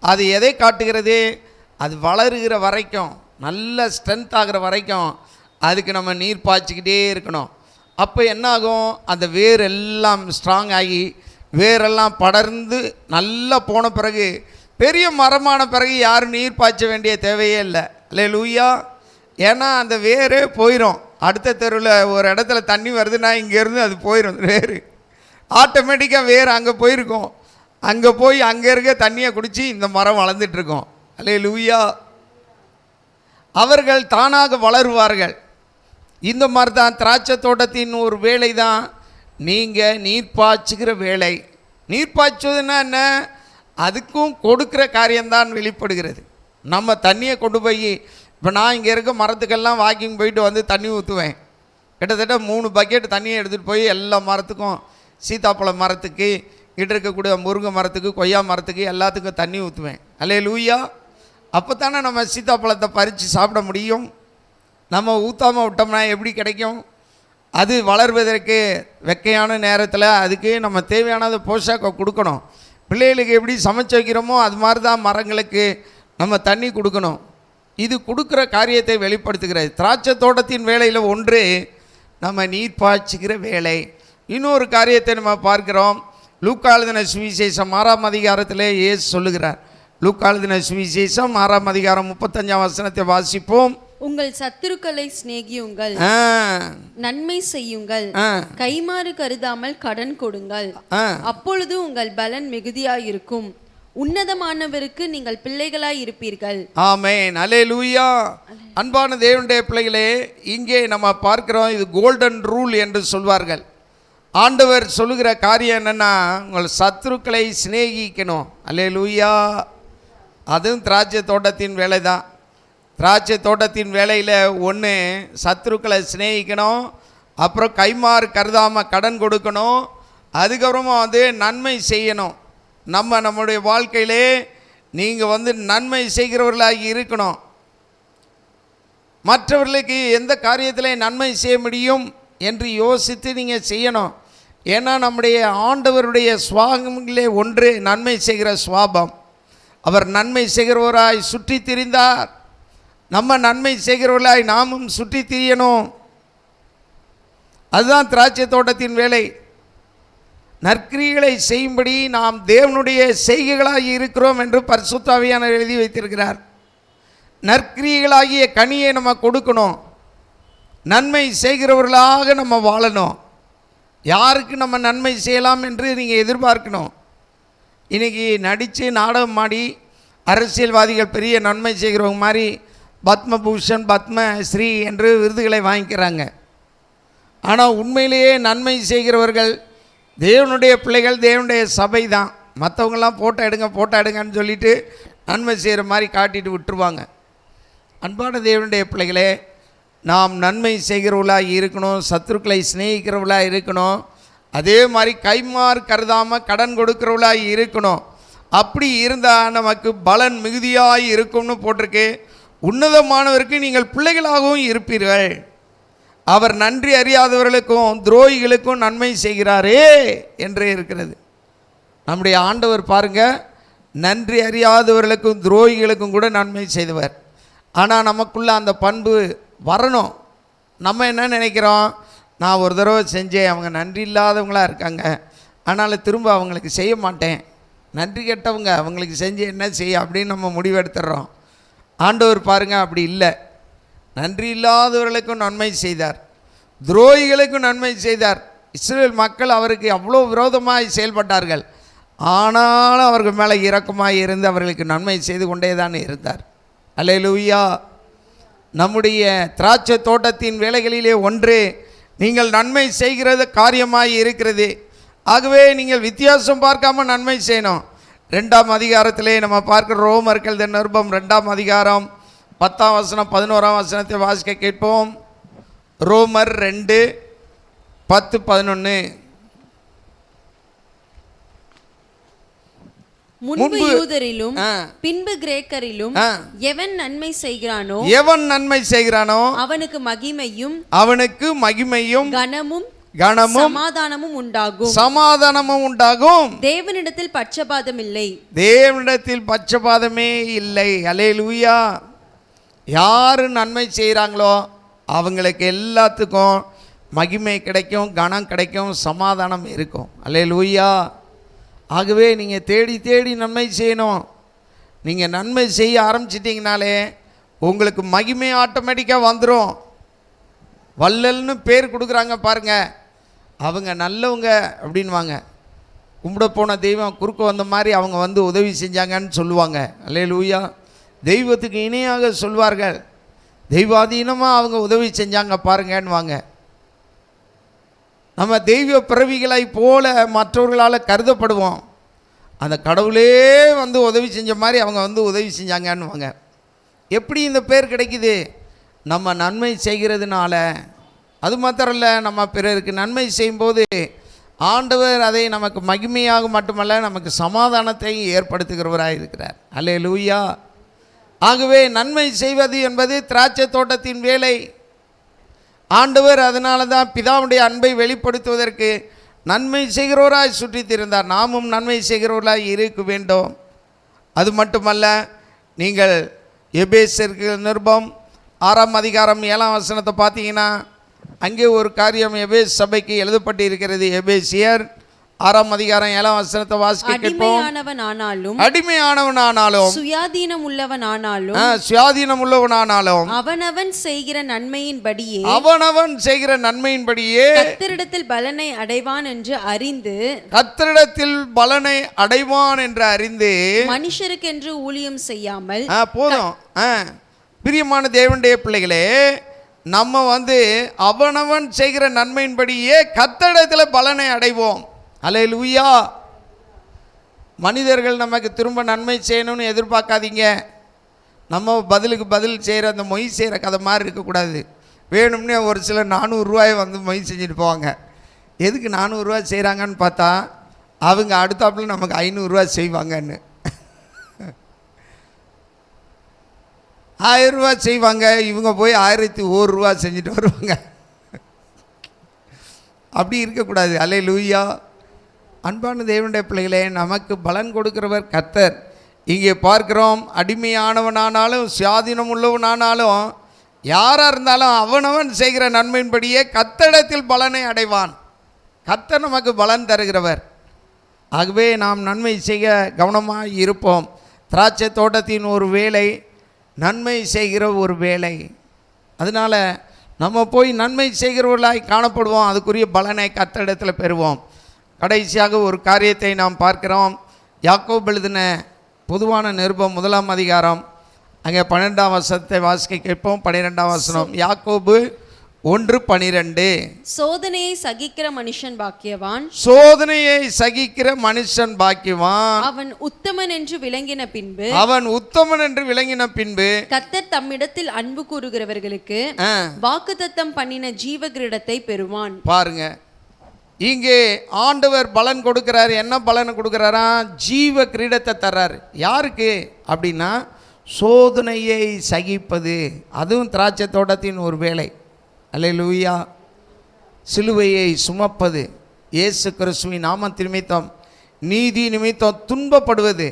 அது எதை காட்டுகிறது? அது வளருகிற வரைக்கும், நல்ல ஸ்ட்ரென்த் ஆகிற வரைக்கும் அதுக்கு நம்ம நீர் பாய்ச்சிக்கிட்டே இருக்கணும். அப்போ என்னாகும்? அந்த வேரெல்லாம் ஸ்ட்ராங் ஆகி வேரெல்லாம் படர்ந்து நல்லா போன பிறகு, பெரிய மரமான பிறகு யாரும் நீர் பாய்ச்ச வேண்டிய தேவையே இல்லை. அல்லேலூயா. ஏன்னா அந்த வேரே போயிடும். அடுத்த தெருவில் ஒரு இடத்துல தண்ணி வருதுன்னா இங்கேருந்து அது போயிடும். வேறு ஆட்டோமேட்டிக்காக வேறு அங்கே போயிருக்கும். அங்கே போய் அங்கே இருக்க தண்ணியை குடித்து இந்த மரம் வளர்ந்துட்டுருக்கோம். அல்லேலூயா. அவர்கள் தானாக வளருவார்கள். இந்த மாதிரி தான் திராட்சை தோட்டத்தின் ஒரு வேலை தான் நீங்கள் நீர் பாய்ச்சுகிற வேலை. நீர் பாய்ச்சுவதுன்னா என்ன? அதுக்கும் கொடுக்குற காரியம்தான் வெளிப்படுகிறது. நம்ம தண்ணியை கொண்டு போய், இப்போ நான் இங்கே இருக்க மரத்துக்கெல்லாம் வாக்கிங் போயிட்டு தண்ணி ஊற்றுவேன். கிட்டத்தட்ட 3 பக்கெட் தண்ணியை எடுத்துகிட்டு போய் எல்லா மரத்துக்கும், சீத்தாப்பழம் மரத்துக்கு, கிட்ட இருக்கக்கூடிய முருங்கை மரத்துக்கு, கொய்யா மரத்துக்கு, எல்லாத்துக்கும் தண்ணி ஊற்றுவேன். அல்லேலூயா. அப்போ தானே நம்ம சீத்தாப்பழத்தை பறித்து சாப்பிட முடியும். நம்ம ஊற்றாமல் விட்டோம்னா எப்படி கிடைக்கும்? அது வளர்வதற்கு வெக்கையான நேரத்தில் அதுக்கு நம்ம தேவையானது போஷாக்கை கொடுக்கணும். பிள்ளைகளுக்கு எப்படி சமைச்சு வைக்கிறோமோ அது மாதிரி தான் மரங்களுக்கு நம்ம தண்ணி கொடுக்கணும். இது கொடுக்குற காரியத்தை வெளிப்படுத்துகிறது. திராட்சை தோட்டத்தின் வேலையில் ஒன்று நம்ம நீர் பாய்ச்சுகிற வேலை. இன்னொரு காரியத்தை நம்ம பார்க்கிறோம். லூக்கா எழுதின சுவிசேஷம் 6ஆம் அதிகாரத்தில் இயேசு சொல்லுகிறார். லூக்கா எழுதின சுவிசேஷம் 6ஆம் அதிகாரம் 35ஆம் வசனத்தை வாசிப்போம். உங்கள் சத்துருக்களை சிநேகியுங்கள், நன்மை செய்யுங்கள், கைமாறு கருதாமல் கடன் கொடுங்கள், அப்பொழுது உங்கள் பலன் மிகுதியாயிருக்கும், உன்னதமானவருக்கு நீங்கள் பிள்ளைகளாய் இருப்பீர்கள். ஆமென், அல்லேலூயா. அன்பான தேவனுடைய பிள்ளைகளே, இங்கே நம்ம பார்க்கிறோம், இது கோல்டன் ரூல் என்று சொல்வார்கள். ஆண்டவர் சொல்லுகிற காரியம் என்னன்னா, உங்கள் சத்துருக்களை சிநேகிக்கணும். அல்லேலூயா. அதுவும் திராட்சை தோட்டத்தின் வேலை தான். திராட்சை தோட்டத்தின் வேலையில் ஒன்று சத்துருக்களை சிநேகிக்கணும், அப்புறம் கைமாறு கருதாமல் கடன் கொடுக்கணும், அதுக்கப்புறமா நன்மை செய்யணும். நம்முடைய வாழ்க்கையிலே நீங்கள் நன்மை செய்கிறவர்களாகி இருக்கணும். மற்றவர்களுக்கு எந்த காரியத்தில் நன்மை செய்ய முடியும் என்று யோசித்து நீங்கள் செய்யணும். ஏன்னா நம்முடைய ஆண்டவருடைய சுவாபங்களே ஒன்று நன்மை செய்கிற சுவாபம். அவர் நன்மை செய்கிறவராய் சுற்றி திரிந்தார். நம்ம நன்மை செய்கிறவர்களாய் நாமும் சுற்றி திரியணும். அதுதான் திராட்சை தோட்டத்தின் வேலை. நற்கிரிகளை செய்யும்படி நாம் தேவனுடைய செய்கைகளாகி இருக்கிறோம் என்று பரிசுத்த ஆவியானவர் எழுதி வைத்திருக்கிறார். நற்கிரிகளாகிய கனியை நம்ம கொடுக்கணும். நன்மை செய்கிறவர்களாக நம்ம வாழணும். யாருக்கு நம்ம நன்மை செய்யலாம் என்று நீங்கள் எதிர்பார்க்கணும். இன்றைக்கி நடித்து நாடகம் ஆடி அரசியல்வாதிகள் பெரிய நன்மை செய்கிறவங்க மாதிரி பத்மபூஷன் பத்மஸ்ரீ என்று விருதுகளை வாங்கிக்கிறாங்க. ஆனால் உண்மையிலேயே நன்மை செய்கிறவர்கள் தேவனுடைய பிள்ளைகள், தேவனுடைய சபை தான். மற்றவங்களாம் போட்டோ எடுங்கன்னு சொல்லிட்டு நன்மை செய்கிற மாதிரி காட்டிட்டு விட்டுருவாங்க. அன்பான தேவனுடைய பிள்ளைகளே, நாம் நன்மை செய்கிறவர்களாக இருக்கணும், சத்துருக்களை சிநேகிக்கிறவர்களாக இருக்கணும், அதே மாதிரி கைமாறு கருதாமல் கடன் கொடுக்கிறவர்களாக இருக்கணும். அப்படி இருந்தால் நமக்கு பலன் மிகுதியாக இருக்கும்னு போட்டிருக்கு. உன்னதமானவருக்கு நீங்கள் பிள்ளைகளாகவும் இருப்பீர்கள். அவர் நன்றி அறியாதவர்களுக்கும் துரோகிகளுக்கும் நன்மை செய்கிறாரே என்று இருக்கிறது. நம்முடைய ஆண்டவர் பாருங்க, நன்றி அறியாதவர்களுக்கும் துரோகிகளுக்கும் கூட நன்மை செய்தவர். ஆனால் நமக்குள்ள அந்த பண்பு வரணும். நம்ம என்ன நினைக்கிறோம், நான் ஒரு தடவை செஞ்சேன், அவங்க நன்றி இல்லாதவங்களாக இருக்காங்க, அதனால் திரும்ப அவங்களுக்கு செய்ய மாட்டேன், நன்றி கெட்டவங்க, அவங்களுக்கு செஞ்சு என்ன செய்ய அப்படின்னு நம்ம முடிவெடுத்துடுறோம். ஆண்டவர் பாருங்கள் அப்படி இல்லை. நன்றி இல்லாதவர்களுக்கும் நன்மை செய்தார், துரோகிகளுக்கும் நன்மை செய்தார். இஸ்ரேல் மக்கள் அவருக்கு அவ்வளோ விரோதமாக செயல்பட்டார்கள், ஆனாலும் அவர்கள் மேலே இரக்கமாக இருந்து அவர்களுக்கு நன்மை செய்து கொண்டே தான் இருந்தார். அல்லேலூயா. நம்முடைய திராட்சை தோட்டத்தின் வேலைகளிலே ஒன்று நீங்கள் நன்மை செய்கிறது காரியமாக இருக்கிறது. ஆகவே நீங்கள் வித்தியாசம் பார்க்காம நன்மை செய்யணும். 2ஆம் அதிகாரத்திலே நம்ம பார்க்குற ரோமர்கள் நிருபம் 2ஆம் அதிகாரம் 10ஆம் வசனம் 11ஆம் வசனத்தை வாசிக்க கேட்போம். ரோமர் 2:10-11. முன்பு யூதரிலும் பின்பு கிரேக்கரிலும் எவன் நன்மை செய்கிறானோ அவனுக்கு மகிமையும் கனமும் சமாதானமும் உண்டாகும். தேவனிடத்தில் பட்சபாதமே இல்லை. அல்லேலூயா. யாரு நன்மை செய்கிறாங்களோ அவங்களுக்கு எல்லாத்துக்கும் மகிமை கிடைக்கும், கனம் கிடைக்கும், சமாதானம் இருக்கும். அல்லேலூயா. ஆகவே நீங்கள் தேடி தேடி நன்மை செய்யணும். நீங்கள் நன்மை செய்ய ஆரம்பிச்சிட்டிங்கனாலே உங்களுக்கு மகிமை ஆட்டோமேட்டிக்காக வந்துடும். வள்ளல்னு பேர் கொடுக்குறாங்க பாருங்கள், அவங்க நல்லவங்க அப்படின்வாங்க. கும்பிட போன தெய்வம் குறுக்க வந்த மாதிரி அவங்க உதவி செஞ்சாங்கன்னு சொல்லுவாங்க. அல்லேலூயா. தெய்வத்துக்கு இணையாக சொல்வார்கள், தெய்வாதீனமாக அவங்க உதவி செஞ்சாங்க பாருங்கன்னுவாங்க. நம்ம தெய்வ பிறவிகளை போல மற்றவர்களால் கருதப்படுவோம். அந்த கடவுளே உதவி செஞ்ச மாதிரி அவங்க உதவி செஞ்சாங்கன்னுவாங்க. எப்படி இந்த பேர் கிடைக்குது? நம்ம நன்மை செய்கிறதுனால. அது மாத்திரம் இல்லை, நம்ம பிறருக்கு நன்மை செய்யும்போது ஆண்டவர் அதை நமக்கு மகிமையாக மட்டுமல்ல நமக்கு சமாதானத்தை ஏற்படுத்துகிறவராக இருக்கிறார். அல்லேலூயா. ஆகவே நன்மை செய்வது என்பது திராட்சை தோட்டத்தின் வேலை. ஆண்டவர் அதனால தான் பிதாவுடைய அன்பை வெளிப்படுத்துவதற்கு நன்மை செய்கிறவராய் சுற்றித் திரிந்தார். நாமும் நன்மை செய்கிறவர்களாய் இருக்க வேண்டும். அது மட்டுமல்ல, நீங்கள் எபேசியருக்கு நிருபம் 6ஆம் அதிகாரம் 7ஆம் வசனத்தை பார்த்தீங்கன்னா அங்கே ஒரு காரியம் எபேஸ் சபைக்கு எழுதப்பட்டு இருக்கிறது. எபேசியர் 6ஆம் அதிகாரம் 7ஆம் வசனத்தை வாசிக்க கேட்போம். அடிமையானவனானாலும் சுயாதீனம் உள்ளவனானாலும் அவனவன் செய்கிற நன்மையின்படியே கர்த்தரிடத்தில் பலனை அடைவான் என்று அறிந்து மனுஷருக்கென்று ஊழியம் செய்யாமல் போதும். பிரியமான தேவனுடைய பிள்ளைகளே, நம்ம அவனவன் செய்கிற நன்மையின்படியே கர்த்தரிடத்தில் பலனை அடைவோம். அல்லேலூயா. மனிதர்கள் நமக்கு திரும்ப நன்மை செய்யணும்னு எதிர்பார்க்காதீங்க. நம்ம பதிலுக்கு பதில் செய்கிற அந்த மொய் செய்கிற கதை மாதிரி இருக்கக்கூடாது. வேணும்னே ஒரு சிலர் 400 ரூபாயை மொய் செஞ்சுட்டு போவாங்க. எதுக்கு 400 ரூபா செய்கிறாங்கன்னு பார்த்தா அவங்க அடுத்தாப்புல நமக்கு 500 ரூபா செய்வாங்கன்னு. 1000 ரூபா செய்வாங்க, இவங்க போய் 1001 ரூபா செஞ்சுட்டு வருவாங்க. அப்படி இருக்கக்கூடாது. அல்லேலூயா. அன்பான தேவனுடைய பிள்ளைகளே, நமக்கு பலன் கொடுக்கிறவர் கர்த்தர். இங்கே பார்க்கிறோம், அடிமையானவனானாலும் சுயாதீனம் உள்ளவனானாலும் யாராக இருந்தாலும் அவனவன் செய்கிற நன்மையின்படியே கர்த்தரிடத்தில் பலனை அடைவான். கர்த்தர் நமக்கு பலன் தருகிறவர். ஆகவே நாம் நன்மை செய்ய கவனமாக இருப்போம். திராட்சை தோட்டத்தின் ஒரு வேலை, நன்மை செய்கிற ஒரு வேலை. அதனால் நம்ம போய் நன்மை செய்கிறவர்களாய் காணப்படுவோம். அதுக்குரிய பலனை கர்த்தரிடத்தில் பெறுவோம். கடைசியாக ஒரு காரியத்தை நாம் பார்க்கிறோம். யாக்கோபு எழுதின பொதுவான நிருபம் 1ஆம் அதிகாரம் அங்கே 12ஆம் வசனத்தை வாசிக்க கேட்போம். 12ஆம் வசனம், யாக்கோபு 1:12. சோதனையை சகிக்கிற மனுஷன் பாக்கியவான். அவன் உத்தமன் என்று விளங்கின பின்பு கர்த்தர் தம்மிடத்தில் அன்பு கூறுகிறவர்களுக்கு வாக்குத்தத்தம் பண்ணின ஜீவ கிரீடத்தை பெறுவான். பாருங்க, இங்கே ஆண்டவர் பலன் கொடுக்கிறார். என்ன பலன் கொடுக்கிறாரா? ஜீவ கிரீடத்தை தர்றார். யாருக்கு அப்படின்னா, சோதனையை சகிப்பது. அதுவும் திராட்சை தோட்டத்தின் ஒரு வேலை. அல்லேலூயா. சிலுவையை சுமப்பது, இயேசு கிறிஸ்துவின் நாமத்தின் நிமித்தம், நீதி நிமித்தம் துன்பப்படுவது,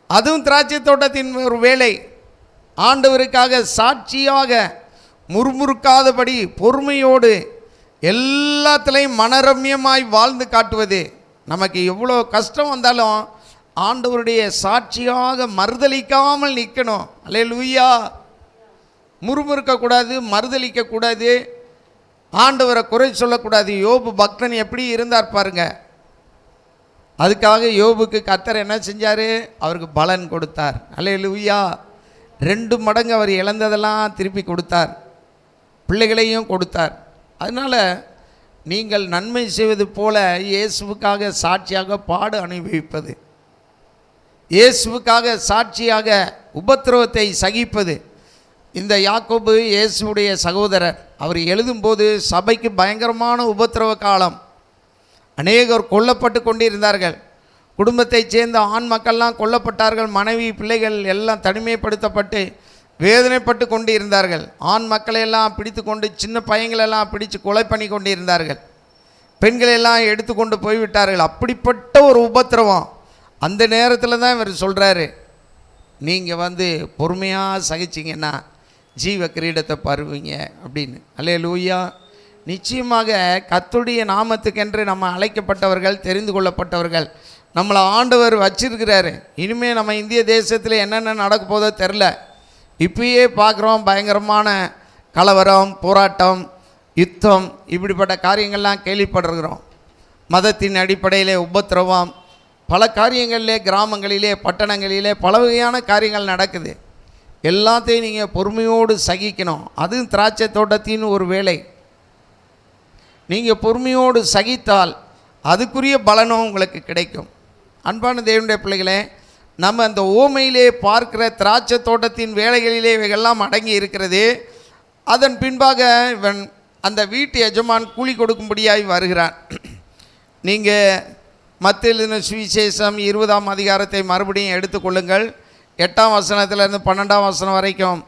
அதுவும் திராட்சை தோட்டத்தின் ஒரு வேலை. ஆண்டவருக்காக சாட்சியாக முறுமுறுக்காதபடி பொறுமையோடு எல்லாத்திலையும் மனரம்யமாய் வாழ்ந்து காட்டுவது. நமக்கு எவ்வளோ கஷ்டம் வந்தாலும் ஆண்டவருடைய சாட்சியாக மறுதலிக்காமல் நிற்கணும். அல்லேலூயா. முறுமுறுக்கக்கூடாது, மறுதலிக்கக்கூடாது, ஆண்டவரை குறை சொல்லக்கூடாது. யோபு பக்தன் எப்படி இருந்தார் பாருங்க. அதுக்காக யோபுக்கு கர்த்தர் என்ன செஞ்சார்? அவருக்கு பலன் கொடுத்தார். அல்லேலூயா. 2 மடங்கு அவர் இழந்ததெல்லாம் திருப்பி கொடுத்தார், பிள்ளைகளையும் கொடுத்தார். அதனால் நீங்கள் நன்மை செய்வது போல இயேசுவுக்காக சாட்சியாக பாடு அனுபவிப்பது, இயேசுவுக்காக சாட்சியாக உபத்திரவத்தை சகிப்பது. இந்த யாக்கோபு இயேசுவுடைய சகோதரர். அவர் எழுதும்போது சபைக்கு பயங்கரமான உபத்திரவ காலம். அநேகர் கொல்லப்பட்டு கொண்டிருந்தார்கள். குடும்பத்தைச் சேர்ந்த ஆண் மக்கள்லாம் கொல்லப்பட்டார்கள். மனைவி பிள்ளைகள் எல்லாம் தனிமைப்படுத்தப்பட்டு வேதனைப்பட்டு கொண்டு இருந்தார்கள். ஆண் மக்களையெல்லாம் பிடித்து கொண்டு சின்ன பையங்களெல்லாம் பிடித்து கொலை பண்ணி கொண்டு இருந்தார்கள். பெண்களெல்லாம் எடுத்து கொண்டு போய்விட்டார்கள். அப்படிப்பட்ட ஒரு உபத்திரவம். அந்த நேரத்தில் தான் இவர் சொல்கிறாரு, நீங்கள் பொறுமையாக சகிச்சிங்கன்னா ஜீவ கிரீடத்தை பருவீங்க அப்படின்னு. அல்லேலூயா. நிச்சயமாக கர்த்தருடைய நாமத்துக்கென்று நம்ம அழைக்கப்பட்டவர்கள், தெரிந்து கொள்ளப்பட்டவர்கள். நம்மளை ஆண்டவர் வச்சிருக்கிறாரு. இனிமேல் நம்ம இந்திய தேசத்தில் என்னென்ன நடக்க போதோ தெரில. இப்பயே பார்க்குறோம், பயங்கரமான கலவரம், போராட்டம், யுத்தம், இப்படிப்பட்ட காரியங்கள்லாம் கேள்விப்படுறோம். மதத்தின் அடிப்படையிலே உபத்திரவம், பல காரியங்களிலே, கிராமங்களிலே, பட்டணங்களிலே பல வகையான காரியங்கள் நடக்குது. எல்லாத்தையும் நீங்கள் பொறுமையோடு சகிக்கணும். அதுவும் திராட்சை தோட்டத்தின் ஒரு வேலை. நீங்கள் பொறுமையோடு சகித்தால் அதுக்குரிய பலனும் உங்களுக்கு கிடைக்கும். அன்பான தேவனுடைய பிள்ளைகளே, நம்ம அந்த ஓமையிலே பார்க்கிற திராட்சை தோட்டத்தின் வேலைகளிலே இவைகள்லாம் அடங்கி இருக்கிறது. அதன் பின்பாக இவன் அந்த வீட்டு எஜமான் கூலி கொடுக்கும்படியாய் வருகிறான். நீங்கள் மத்தேயு சுவிசேஷம் 20ஆம் அதிகாரத்தை மறுபடியும் எடுத்துக்கொள்ளுங்கள். 8ஆம் வசனத்திலிருந்து 12ஆம் வசனம் வரைக்கும்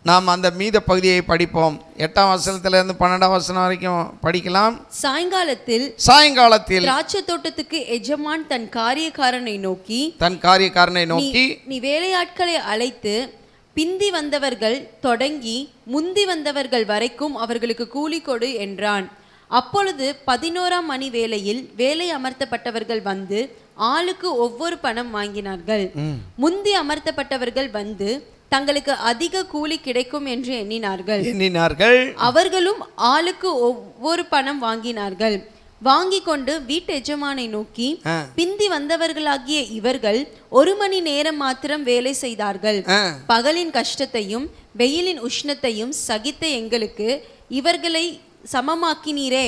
நாம் அந்த மீத பகுதியை படிப்போம். 8ஆம் வசனத்திலிருந்து 12ஆம் வசனம் வரைக்கும் படிக்கலாம். சாயங்காலத்தில் திராட்சை தோட்டத்துக்கு எஜமான் தன் காரியக்காரனை நோக்கி நீ வேலையாட்களை அழைத்து பிந்தி வந்தவர்கள் தொடங்கி முந்தி வந்தவர்கள் வரைக்கும் அவர்களுக்கு கூலி கொடு என்றான். அப்பொழுது 11ஆம் மணி வேளையில் வேலை அமர்த்தப்பட்டவர்கள் வந்து ஆளுக்கு ஒவ்வொரு பணம் வாங்கினார்கள். முந்தி அமர்த்தப்பட்டவர்கள் வந்து தங்களுக்கு அதிக கூலி கிடைக்கும் என்று எண்ணினார்கள். அவர்களும் ஆளுக்கு ஒவ்வொரு பணம் வாங்கினார்கள். வாங்கி கொண்டு வீட்டு எஜமானை நோக்கி, பிந்தி வந்தவர்களாகிய இவர்கள் 1 மணி நேரம் மாத்திரம் வேலை செய்தார்கள். பகலின் கஷ்டத்தையும் வெயிலின் உஷ்ணத்தையும் சகித்த எங்களுக்கு இவர்களை சமமாக்கினீரே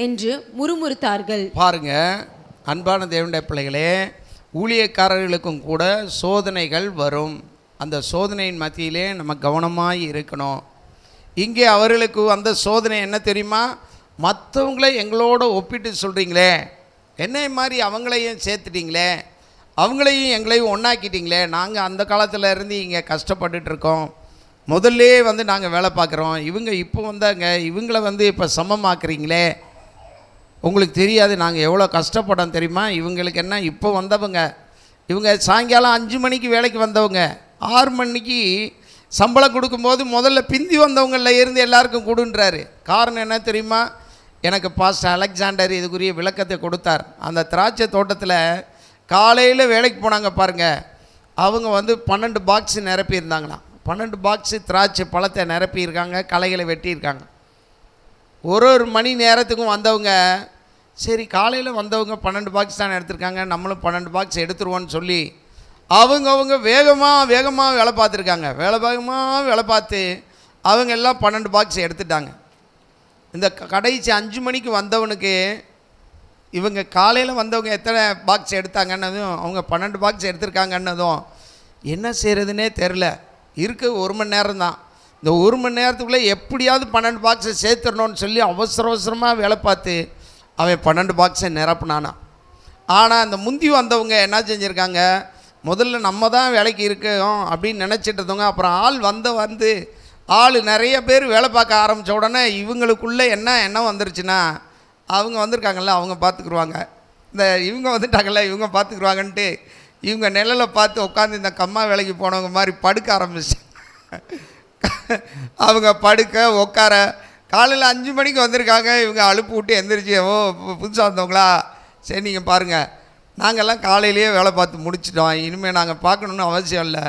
என்று முறுமுறுத்தார்கள். பாருங்க, அன்பான தேவனுடைய பிள்ளைகளே, ஊழியக்காரர்களுக்கும் கூட சோதனைகள் வரும். அந்த சோதனையின் மத்தியிலே நம்ம கவனமாக இருக்கணும். இங்கே அவர்களுக்கு அந்த சோதனை என்ன தெரியுமா? மற்றவங்கள எங்களோட ஒப்பிட்டு சொல்கிறீங்களே, என்னை மாதிரி அவங்களையும் சேர்த்துட்டீங்களே, அவங்களையும் எங்களையும் ஒன்றாக்கிட்டீங்களே, நாங்கள் அந்த காலத்தில் இருந்து இங்கே கஷ்டப்பட்டுட்ருக்கோம், முதல்லே வந்து நாங்கள் வேலை பார்க்குறோம், இவங்க இப்போ வந்தாங்க, இவங்கள வந்து இப்போ சமமாக்குறீங்களே, உங்களுக்கு தெரியாது நாங்கள் எவ்வளோ கஷ்டப்படோம் தெரியுமா? இவங்களுக்கு என்ன இப்போ வந்தவங்க, இவங்க சாயங்காலம் 5 மணிக்கு வேலைக்கு வந்தவங்க 6 மணிக்கு சம்பளம் கொடுக்கும்போது முதல்ல பிந்தி வந்தவங்களில் இருந்து எல்லாருக்கும் கொடுன்றாரு. காரணம் என்ன தெரியுமா? எனக்கு பாஸ்டர் அலெக்சாண்டர் இதுக்குரிய விளக்கத்தை கொடுத்தார். அந்த திராட்சை தோட்டத்தில் காலையில் வேலைக்கு போனாங்க பாருங்கள், அவங்க வந்து 12 பாக்ஸ் நிரப்பியிருந்தாங்களாம். 12 பாக்ஸு திராட்சை பழத்தை நிரப்பியிருக்காங்க, களைகளை வெட்டியிருக்காங்க. ஒரு மணி நேரத்துக்கும் வந்தவங்க, சரி காலையில் வந்தவங்க 12 பாக்ஸ் தான் எடுத்திருக்காங்க, நம்மளும் 12 பாக்ஸ் எடுத்துருவோன்னு சொல்லி அவங்க வேகமாக வேலை பார்த்துருக்காங்க. வேலை பார்த்து அவங்க எல்லாம் 12 பாக்ஸ் எடுத்துட்டாங்க. இந்த கடைசி 5 மணிக்கு வந்தவனுக்கு இவங்க காலையில் வந்தவங்க எத்தனை பாக்ஸ் எடுத்தாங்கன்னதும், அவங்க 12 பாக்ஸ் எடுத்திருக்காங்கன்னதும் என்ன செய்கிறதுனே தெரில. இருக்க 1 மணி நேரம் தான். இந்த 1 மணி நேரத்துக்குள்ளே எப்படியாவது 12 பாக்ஸை சேர்த்துடணும்னு சொல்லி அவசரமாக வேலை பார்த்து அவன் 12 பாக்ஸை நிரப்புனானா. ஆனால் அந்த முந்தி வந்தவங்க என்ன செஞ்சுருக்காங்க, முதல்ல நம்ம தான் வேலைக்கு இருக்கோம் அப்படின்னு நினச்சிட்டு இருந்தவங்க, அப்புறம் ஆள் நிறைய பேர் வேலை பார்க்க ஆரம்பித்த உடனே இவங்களுக்குள்ளே என்ன வந்துருச்சுன்னா, அவங்க வந்திருக்காங்கல்ல அவங்க பார்த்துக்குருவாங்க, இவங்க வந்துட்டாங்கல்ல இவங்க பார்த்துக்குருவாங்கன்ட்டு இவங்க நிழலை பார்த்து உட்காந்து இந்த கம்மா வேலைக்கு போனவங்க மாதிரி படுக்க ஆரம்பிச்சு. அவங்க படுக்க உட்கார காலையில் 5 மணிக்கு வந்திருக்காங்க, இவங்க அலுப்பு விட்டு எந்திரிச்சு, ஓ புதுசாக வந்தவங்களா, சரி நீங்கள் பாருங்கள், நாங்கள்லாம் காலையிலேயே வேலை பார்த்து முடிச்சிட்டோம், இனிமேல் நாங்கள் பார்க்கணுன்னு அவசியம் இல்லை,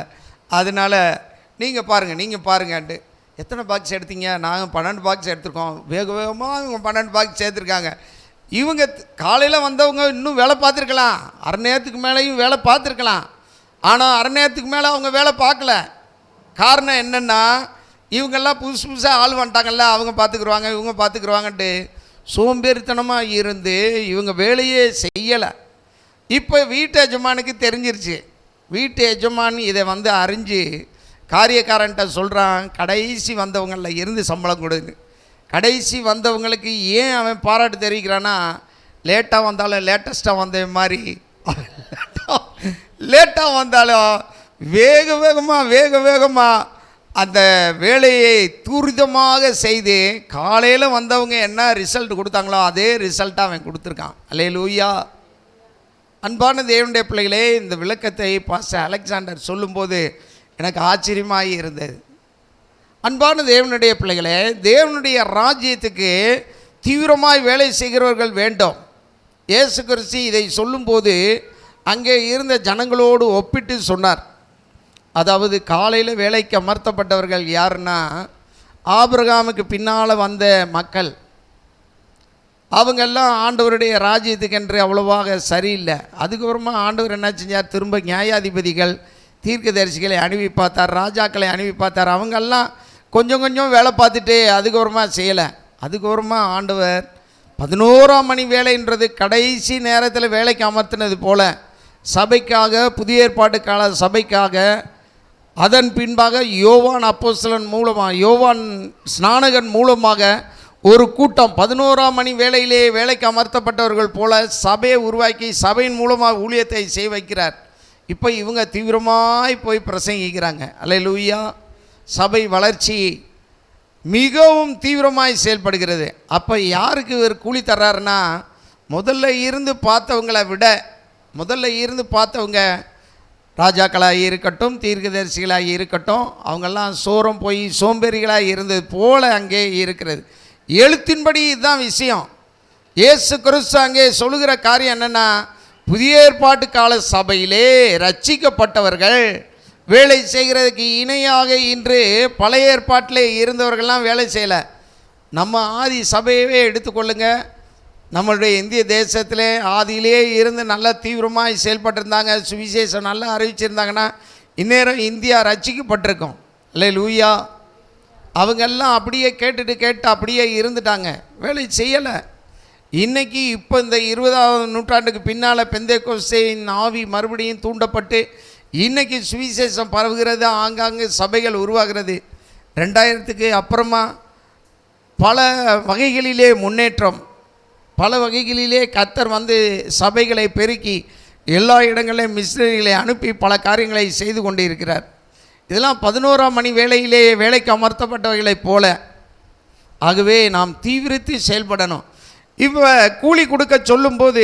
அதனால் நீங்கள் பாருங்கன்ட்டு. எத்தனை பாக்ஸ் எடுத்தீங்க? நாங்கள் 12 பாக்ஸ் எடுத்துருக்கோம். வேகமாக இவங்க 12 பாக்ஸ் சேர்த்துருக்காங்க. இவங்க காலையில் வந்தவங்க இன்னும் வேலை பார்த்துருக்கலாம், அரை நேரத்துக்கு மேலேயும் வேலை பார்த்துருக்கலாம். ஆனால் அரை நேரத்துக்கு மேலே அவங்க வேலை பார்க்கல. காரணம் என்னென்னா, இவங்கெல்லாம் புதுசாக ஆள் வந்துட்டாங்கல்ல, அவங்க பார்த்துக்குருவாங்க இவங்க பார்த்துக்குருவாங்கன்ட்டு சோம்பேறித்தனமாக இருந்து இவங்க வேலையே செய்யலை. இப்போ வீட்டு எஜமானுக்கு தெரிஞ்சிருச்சு. வீட்டு எஜமான் இதை வந்து அறிஞ்சு காரியக்காரன்ட்ட சொல்கிறான், கடைசி வந்தவங்களில் இருந்து சம்பளம் கொடுங்க. கடைசி வந்தவங்களுக்கு ஏன் அவன் பாராட்டு தெரிவிக்கிறான்னா, லேட்டாக வந்தாலும் லேட்டஸ்ட்டாக வந்த மாதிரி, லேட்டாக வந்தாலும் வேகமாக அந்த வேலையை துரிதமாக செய்து காலையில் வந்தவங்க என்ன ரிசல்ட் கொடுத்தாங்களோ அதே ரிசல்ட்டாக அவன் கொடுத்துருக்கான். அல்லேலூயா. அன்பான தேவனுடைய பிள்ளைகளே, இந்த விளக்கத்தை பாஸ்டர் அலெக்சாண்டர் சொல்லும்போது எனக்கு ஆச்சரியமாக இருந்தது. அன்பான தேவனுடைய பிள்ளைகளே, தேவனுடைய ராஜ்யத்துக்கு தீவிரமாய் வேலை செய்கிறவர்கள் வேண்டும். இயேசு கிறிஸ்து இதை சொல்லும்போது அங்கே இருந்த ஜனங்களோடு ஒப்பிட்டு சொன்னார். அதாவது காலையில் வேலைக்கு அமர்த்தப்பட்டவர்கள் யாருன்னா, ஆபிரகாமுக்கு பின்னால் வந்த மக்கள். அவங்கெல்லாம் ஆண்டவருடைய ராஜ்யத்துக்கென்று அவ்வளவாக சரியில்லை. அதுக்கப்புறமா ஆண்டவர் என்ன செஞ்சார், திரும்ப நியாயாதிபதிகள் தீர்க்கதரிசிகளை அனுப்பி பார்த்தார், ராஜாக்களை அனுப்பி பார்த்தார். அவங்கெல்லாம் கொஞ்சம் வேலை பார்த்துட்டு அதுக்கப்புறமா செய்யலை. அதுக்கப்புறமா ஆண்டவர் 11ஆம் மணி வேலைன்றது கடைசி நேரத்தில் வேலைக்கு அமர்த்தினது போல சபைக்காக, புதிய ஏற்பாட்டு கால சபைக்காக, அதன் பின்பாக யோவான் அப்போஸ்தலன் மூலமாக, யோவான் ஸ்நானகன் மூலமாக ஒரு கூட்டம் 11ஆம் மணி வேலையிலே வேலைக்கு அமர்த்தப்பட்டவர்கள் போல சபையை உருவாக்கி சபையின் மூலமாக ஊழியத்தை செய்ய வைக்கிறார். இப்போ இவங்க தீவிரமாய் போய் பிரசங்கிக்கிறாங்க. அல்லேலூயா. சபை வளர்ச்சி மிகவும் தீவிரமாய் செயல்படுகிறது. அப்போ யாருக்கு இவர் கூலி தர்றாருன்னா, முதல்ல இருந்து பார்த்தவங்களை விட, முதல்ல இருந்து பார்த்தவங்க ராஜாக்களாக இருக்கட்டும், தீர்க்கதரிசிகளாக இருக்கட்டும், அவங்கெல்லாம் சோரம் போய் சோம்பேறிகளாக இருந்தது போல அங்கே இருக்கிறது. எழுத்தின்படி இதுதான் விஷயம். இயேசு கிறிஸ்து அங்கே சொல்லுகிற காரியம் என்னென்னா, புதிய ஏற்பாட்டு கால சபையிலே ரட்சிக்கப்பட்டவர்கள் வேலை செய்கிறதுக்கு இணையாக இன்று பழைய ஏற்பாட்டிலே இருந்தவர்கள்லாம் வேலை செய்யலை. நம்ம ஆதி சபையவே எடுத்துக்கொள்ளுங்க. நம்மளுடைய இந்திய தேசத்திலே ஆதியிலே இருந்து நல்லா தீவிரமாக செயல்பட்டிருந்தாங்க, சுவிசேஷம் நல்லா அறிவிச்சிருந்தாங்கன்னா இந்நேரம் இந்தியா ரட்சிக்கப்பட்டிருக்கும். அல்லேலூயா. அவங்கெல்லாம் அப்படியே கேட்டு அப்படியே இருந்துட்டாங்க, வேலை செய்யலை. இன்றைக்கி இப்போ இந்த 20ஆம் நூற்றாண்டுக்கு பின்னால் பெந்தேகோஸ்தேயின் ஆவி மறுபடியும் தூண்டப்பட்டு இன்றைக்கி சுவிசேஷம் பரவுகிறது, ஆங்காங்கே சபைகள் உருவாகிறது. 2000க்கு அப்புறமா பல வகைகளிலே முன்னேற்றம், பல வகைகளிலே கர்த்தர் வந்து சபைகளை பெருக்கி எல்லா இடங்களிலும் மிஷனரிகளை அனுப்பி பல காரியங்களை செய்து கொண்டு இருக்கிறார். இதெல்லாம் 11ஆம் மணி வேளையிலே வேலைக்கு அமர்த்தப்பட்டவைகளைப் போல. ஆகவே நாம் தீவிரித்து செயல்படணும். இப்போ கூலி கொடுக்க சொல்லும்போது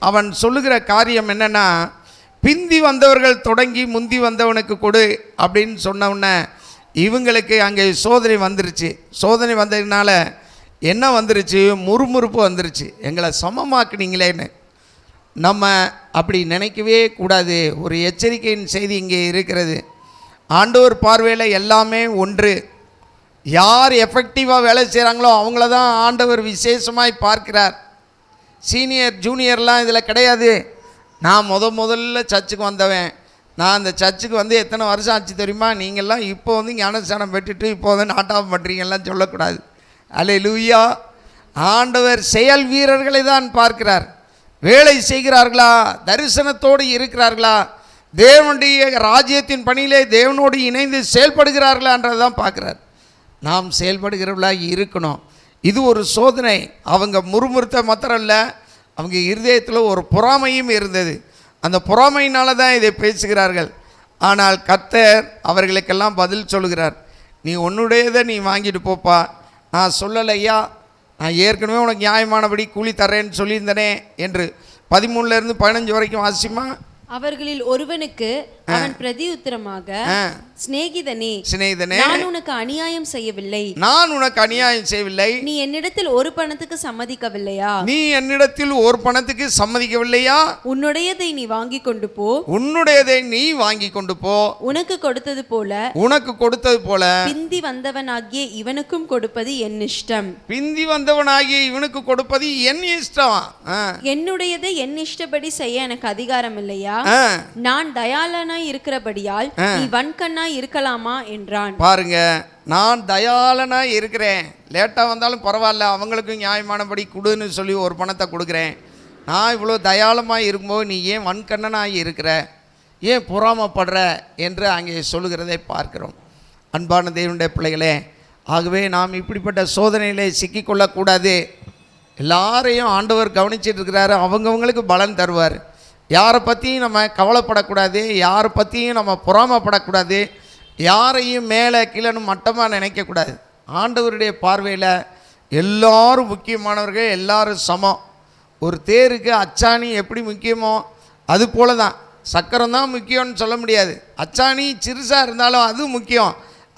அவன் சொல்லுகிற காரியம் என்னென்னா, பிந்தி வந்தவர்கள் தொடங்கி முந்தி வந்தவனுக்கு கொடு அப்படின்னு சொன்னவுடனே இவங்களுக்கு அங்கே சோதனை வந்துருச்சு. சோதனை வந்ததுனால என்ன வந்துருச்சு? முறுமுறுப்பு வந்துருச்சு. எங்களை சமமாக்குனீங்களேன்னு. நம்ம அப்படி நினைக்கவே கூடாது. ஒரு எச்சரிக்கையின் செய்தி இங்கே இருக்கிறது. ஆண்டவர் பார்வையில் எல்லாமே ஒன்று. யார் எஃபெக்டிவாக வேலை செய்கிறாங்களோ அவங்கள தான் ஆண்டவர் விசேஷமாய் பார்க்கிறார். சீனியர் ஜூனியர்லாம் இதில் கிடையாது. நான் முதல்ல சர்ச்சுக்கு வந்தவன், நான் அந்த சர்ச்சுக்கு வந்து எத்தனை வருஷம் ஆச்சு தெரியுமா, நீங்கள்லாம் இப்போ வந்து ஞானஸ்தானம் பெற்றுட்டு இப்போ வந்து நாட்டாம் பண்ணுறீங்கலாம் சொல்லக்கூடாது. அல்லேலூயா. ஆண்டவர் செயல் வீரர்களை தான் பார்க்கிறார். வேலை செய்கிறார்களா, தரிசனத்தோடு இருக்கிறார்களா, தேவனுடைய ராஜ்யத்தின் பணியிலே தேவனோடு இணைந்து செயல்படுகிறார்களான்றது தான் பார்க்குறார். நாம் செயல்படுகிறவர்களாக இருக்கணும். இது ஒரு சோதனை. அவங்க முறுமுறுத்த மாத்திரம் இல்லை, அவங்க இருதயத்தில் ஒரு பொறாமையும் இருந்தது. அந்த பொறாமையினால தான் இதை பேசுகிறார்கள். ஆனால் கர்த்தர் அவர்களுக்கெல்லாம் பதில் சொல்கிறார். நீ உன்னுடையதை நீ வாங்கிட்டு போப்பா, நான் சொல்லலையா, நான் ஏற்கனவே உனக்கு நியாயமானபடி கூலி தர்றேன்னு சொல்லியிருந்தனே என்று 13லேருந்து 15 வரைக்கும் வாசிமா. அவர்களில் ஒருவனுக்கு அவன் பிரதி உத்தரமாக, சிநேகிதனே, நான் உனக்கு அநியாயம் செய்யவில்லை, நான் உனக்கு அநியாயம் செய்யவில்லை, நீ என்னிடத்தில் ஒரு பணத்துக்கு சம்மதிக்கவில்லையா, நீ என்னிடத்தில் ஒரு பணத்துக்கு சம்மதிக்கவில்லையா, உன்னுடையதை நீ வாங்கி கொண்டு போ, உன்னுடையதை நீ வாங்கி கொண்டு போ, உனக்கு கொடுத்தது போல, உனக்கு கொடுத்தது போல பிந்தி வந்தவனாகிய இவனுக்கும் கொடுப்பது என் இஷ்டம், பிந்தி வந்தவனாகிய இவனுக்கு கொடுப்பது என் இஷ்டம். என்னுடையதை என் இஷ்டப்படி செய்ய எனக்கு அதிகாரம் இல்லையா, நான் தயாளனாய் இருக்கிறபடியால் நீ வன்கண்ணாய் இருக்கலாமா என்றான். பாருங்க, நான் தயாளனாய் இருக்கிறேன், லேட்டா வந்தாலும் பரவாயில்ல, அவங்களுக்கும் நியாயமானபடி கொடுன்னு சொல்லி ஒரு பணத்தை கொடுக்குறேன். நான் இவ்வளோ தயாளமாக இருக்கும்போது நீ ஏன் வன்கண்ணனாய் இருக்கிற, ஏன் பொறாமப்படுற என்று அங்கே சொல்லுகிறதை பார்க்கிறோம். அன்பான தேவனுடைய பிள்ளைகளே, ஆகவே நாம் இப்படிப்பட்ட சோதனையிலே சிக்கிக்கொள்ளக்கூடாது. எல்லாரையும் ஆண்டவர் கவனிச்சிட்டு இருக்கிறாரு, அவங்கவுங்களுக்கு பலன் தருவார். யாரை பற்றியும் நம்ம கவலைப்படக்கூடாது, யாரை பற்றியும் நம்ம பொறாமப்படக்கூடாது, யாரையும் மேலே கீழே மட்டமாக நினைக்கக்கூடாது. ஆண்டவருடைய பார்வையில் எல்லாரும் முக்கியமானவர்கள், எல்லாரும் சமம். ஒரு தேருக்கு அச்சாணி எப்படி முக்கியமோ அது போல தான். சக்கரம் தான் முக்கியம்னு சொல்ல முடியாது. அச்சாணி சிறுசாக இருந்தாலும் அது முக்கியம்.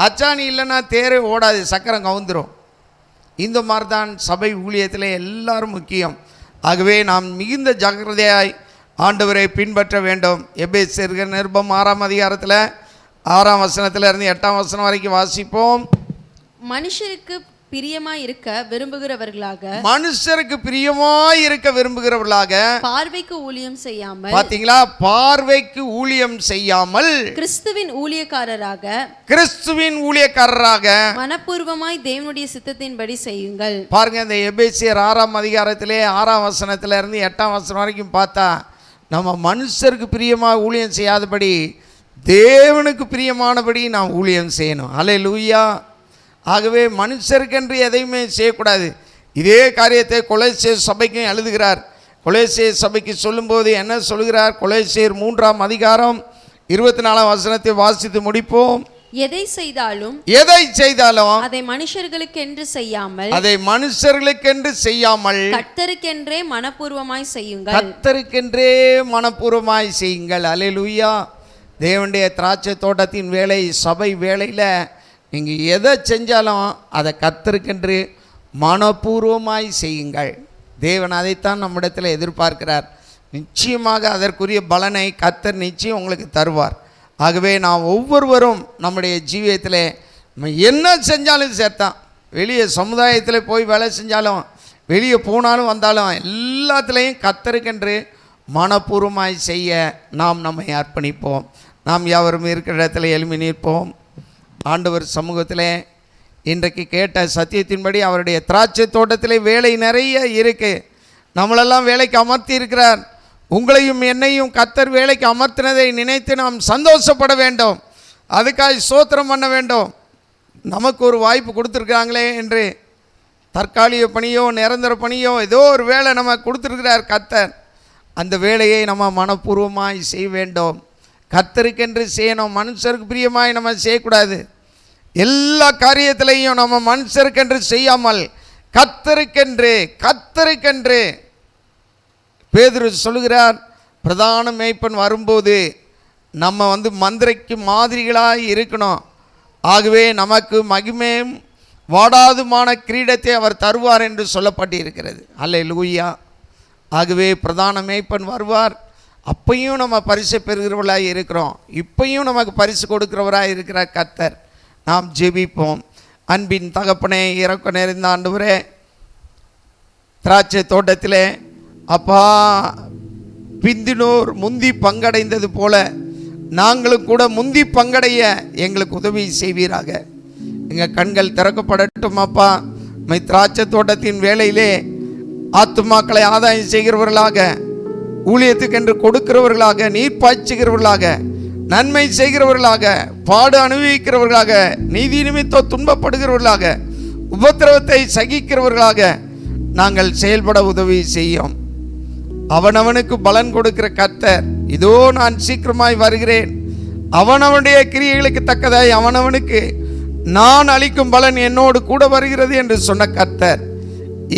அச்சாணி இல்லைன்னா தேரே ஓடாது, சக்கரம் கவுந்துடும். இந்த மாதிரி தான் சபை ஊழியத்தில் எல்லாரும் முக்கியம். ஆகவே நாம் மிகுந்த ஜாக்கிரதையாய் ஆண்டவரை பின்பற்ற வேண்டும். எபேசியர் நிருபம் 6ஆம் அதிகாரத்தில் 6ஆம் வசனத்திலிருந்து 8ஆம் வசனம் வரைக்கும் வாசிப்போம். மனுஷருக்கு பிரியமாய் இருக்க விரும்புகிறவர்களாக, மனுஷருக்கு பிரியமாய் இருக்க விரும்புகிறவர்களாக, பார்வைக்கு ஊழியம் செய்யாமல், பாத்தீங்களா, பார்வைக்கு ஊழியம் செய்யாமல், கிறிஸ்துவின் ஊழியக்காரராக, கிறிஸ்துவின் ஊழியக்காரராக மனப்பூர்வமாய் தேவனுடைய சித்தத்தின்படி செய்யுங்கள். பாருங்க, இந்த எபேசியர் 6ஆம் அதிகாரத்திலே 6ஆம் வசனத்திலிருந்து 8ஆம் வசனம் வரைக்கும் பார்த்தா, நம்ம மனுஷருக்கு பிரியமாக ஊழியம் செய்யாதபடி தேவனுக்கு பிரியமானபடி நாம் ஊழியம் செய்யணும். அல்லேலூயா. ஆகவே மனுஷருக்கென்று எதையுமே செய்யக்கூடாது. இதே காரியத்தை கொலோசியர் சபைக்கும் எழுதுகிறார். கொலோசியர் சபைக்கு சொல்லும்போது என்ன சொல்கிறார்? கொலோசியர் 3ஆம் அதிகாரம் 24ஆம் வசனத்தை வாசித்து முடிப்போம். எதை செய்தாலும் அதை மனுஷர்களுக்கென்று செய்யாமல், கர்த்தருக்கென்றே மனப்பூர்வமாய் செய்யுங்கள். கர்த்தருக்கென்றே மனப்பூர்வமாய் செய்யுங்கள். அல்லேலூயா. தேவனுடைய திராட்சை தோட்டத்தின் வேலை, சபை வேலையில் நீங்கள் எதை செஞ்சாலும் அதை கர்த்தருக்கென்று மனப்பூர்வமாய் செய்யுங்கள். தேவன் அதைத்தான் நம்மிடத்தில் எதிர்பார்க்கிறார். நிச்சயமாக அதற்குரிய பலனை கர்த்தர் நிச்சயம் உங்களுக்கு தருவார். ஆகவே நாம் ஒவ்வொருவரும் நம்முடைய ஜீவியத்தில் நம்ம என்ன செஞ்சாலும் சேர்த்தான், வெளியே சமுதாயத்தில் போய் வேலை செஞ்சாலும், வெளியே போனாலும் வந்தாலும், எல்லாத்துலேயும் கர்த்தருக்கென்று மனப்பூர்வமாய் செய்ய நாம் நம்மை அர்ப்பணிப்போம். நாம் யாவரும் இருக்கிற இடத்துல எழும்பி நிற்போம். ஆண்டவர் சமூகத்தில் இன்றைக்கு கேட்ட சத்தியத்தின்படி அவருடைய திராட்சை தோட்டத்திலே வேலை நிறைய இருக்குது. நம்மளெல்லாம் வேலைக்கு அமர்த்தி இருக்கிறார். உங்களையும் என்னையும் கர்த்தர் வேலைக்கு அமர்த்தினதை நினைத்து நாம் சந்தோஷப்பட வேண்டும். அதுக்காக ஸ்தோத்திரம் பண்ண வேண்டும். நமக்கு ஒரு வாய்ப்பு கொடுத்துருக்காங்களே என்று தற்காலிக பணியோ நிரந்தர பணியோ ஏதோ ஒரு வேலை நம்ம கொடுத்துருக்கிறார் கர்த்தர். அந்த வேலையை நம்ம மனப்பூர்வமாய் செய்ய வேண்டும். கர்த்தருக்கென்று செய்யணும். மனுஷருக்கு பிரியமாய் நம்ம செய்யக்கூடாது. எல்லா காரியத்திலையும் நம்ம மனுஷருக்கென்று செய்யாமல் கர்த்தருக்கென்று பேதுரு சொல்கிறார், பிரதான மேய்ப்பன் வரும்போது நம்ம மந்திரைக்கு மாதிரிகளாக இருக்கணும். ஆகவே நமக்கு மகிமையும் வாடாதுமான கிரீடத்தை அவர் தருவார் என்று சொல்லப்பட்டிருக்கிறது. அல்லேலூயா. ஆகவே பிரதான மேய்ப்பன் வருவார். அப்பையும் நம்ம பரிசு பெறுகிறவர்களாக இருக்கிறோம். இப்பையும் நமக்கு பரிசு கொடுக்கிறவராக இருக்கிறார் கர்த்தர். நாம் ஜெபிப்போம். அன்பின் தகப்பனே, இறக்க நிறைந்த ஆண்டவரே, திராட்சை தோட்டத்திலே அப்பா பிந்தினோர் முந்தி பங்கடைந்தது போல நாங்களும் கூட முந்தி பங்கடைய எங்களுக்கு உதவி செய்வீராக. எங்கள் கண்கள் திறக்கப்படட்டும் அப்பா. திராட்சை தோட்டத்தின் வேலையிலே ஆத்துமாக்களை ஆதாயம் செய்கிறவர்களாக, ஊழியத்துக்கென்று கொடுக்கிறவர்களாக, நீர் பாய்ச்சுகிறவர்களாக, நன்மை செய்கிறவர்களாக, பாடு அனுபவிக்கிறவர்களாக, நீதி நிமித்தம் துன்பப்படுகிறவர்களாக, உபத்திரவத்தை சகிக்கிறவர்களாக நாங்கள் செயல்பட உதவி செய்யும். அவனவனுக்கு பலன் கொடுக்கிற கர்த்தர், இதோ நான் சீக்கிரமாய் வருகிறேன், அவனவனுடைய கிரியைகளுக்கு தக்கதாய் அவனவனுக்கு நான் அளிக்கும் பலன் என்னோடு கூட வருகிறது என்று சொன்ன கர்த்தர்,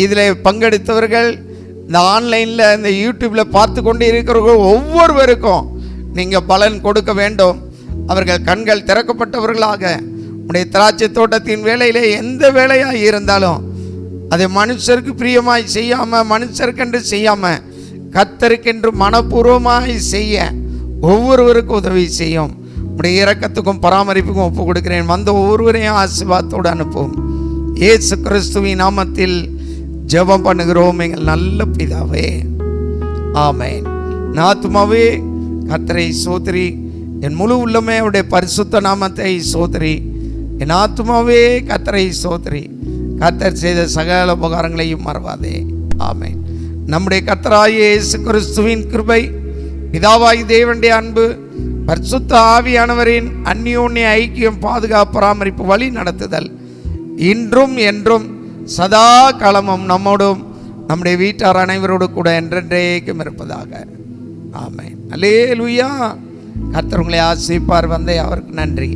இதில் பங்கெடுத்தவர்கள், இந்த ஆன்லைனில் இந்த யூடியூப்பில் பார்த்து கொண்டு இருக்கிறவர்கள் ஒவ்வொருவருக்கும் நீங்கள் பலன் கொடுக்க வேண்டும். அவர்கள் கண்கள் திறக்கப்பட்டவர்களாக உடைய திராட்சை தோட்டத்தின் வேலையிலே எந்த வேலையாக இருந்தாலும் அதை மனுஷருக்கு பிரியமாய் செய்யாமல், மனுஷருக்கென்று செய்யாமல் கர்த்தருக்கென்று மனப்பூர்வமாய் செய்ய ஒவ்வொருவருக்கும் உதவி செய்யும். உடைய இரக்கத்துக்கும் பராமரிப்புக்கும் ஒப்பு கொடுக்கிறேன். வந்த ஒவ்வொருவரையும் ஆசீர்வாதத்தோடு அனுப்பும். இயேசு கிறிஸ்துவின் நாமத்தில் ஜெபம் பண்ணுகிறோம் எங்கள் நல்ல பிதாவே, ஆமென். ஆத்துமாவே கர்த்தரை சோதரி, என் முழு உள்ளமே அவருடைய பரிசுத்த நாமத்தை சோதரி. என் ஆத்துமாவே கர்த்தரை சோதரி, கர்த்தர் செய்த சகல உபகாரங்களையும் மறவாதே. ஆமென். நம்முடைய கர்த்தராகிய இயேசு கிறிஸ்துவின் கிருபை, பிதாவாகிய தேவனுடைய அன்பு, பரிசுத்த ஆவியானவரின் அந்யோன்ய ஐக்கியம், பாதுகாப்பு, பராமரிப்பு, வழி நடத்துதல் இன்றும் என்றும் சதா காலமும் நம்மோடும் நம்முடைய வீட்டார் அனைவரோடு கூட என்றென்றைக்கும் இருப்பதாக. ஆமென். அல்லேலூயா. கர்த்தர் உங்களை ஆசீர்வதிப்பார். வந்தே அவருக்கு நன்றி.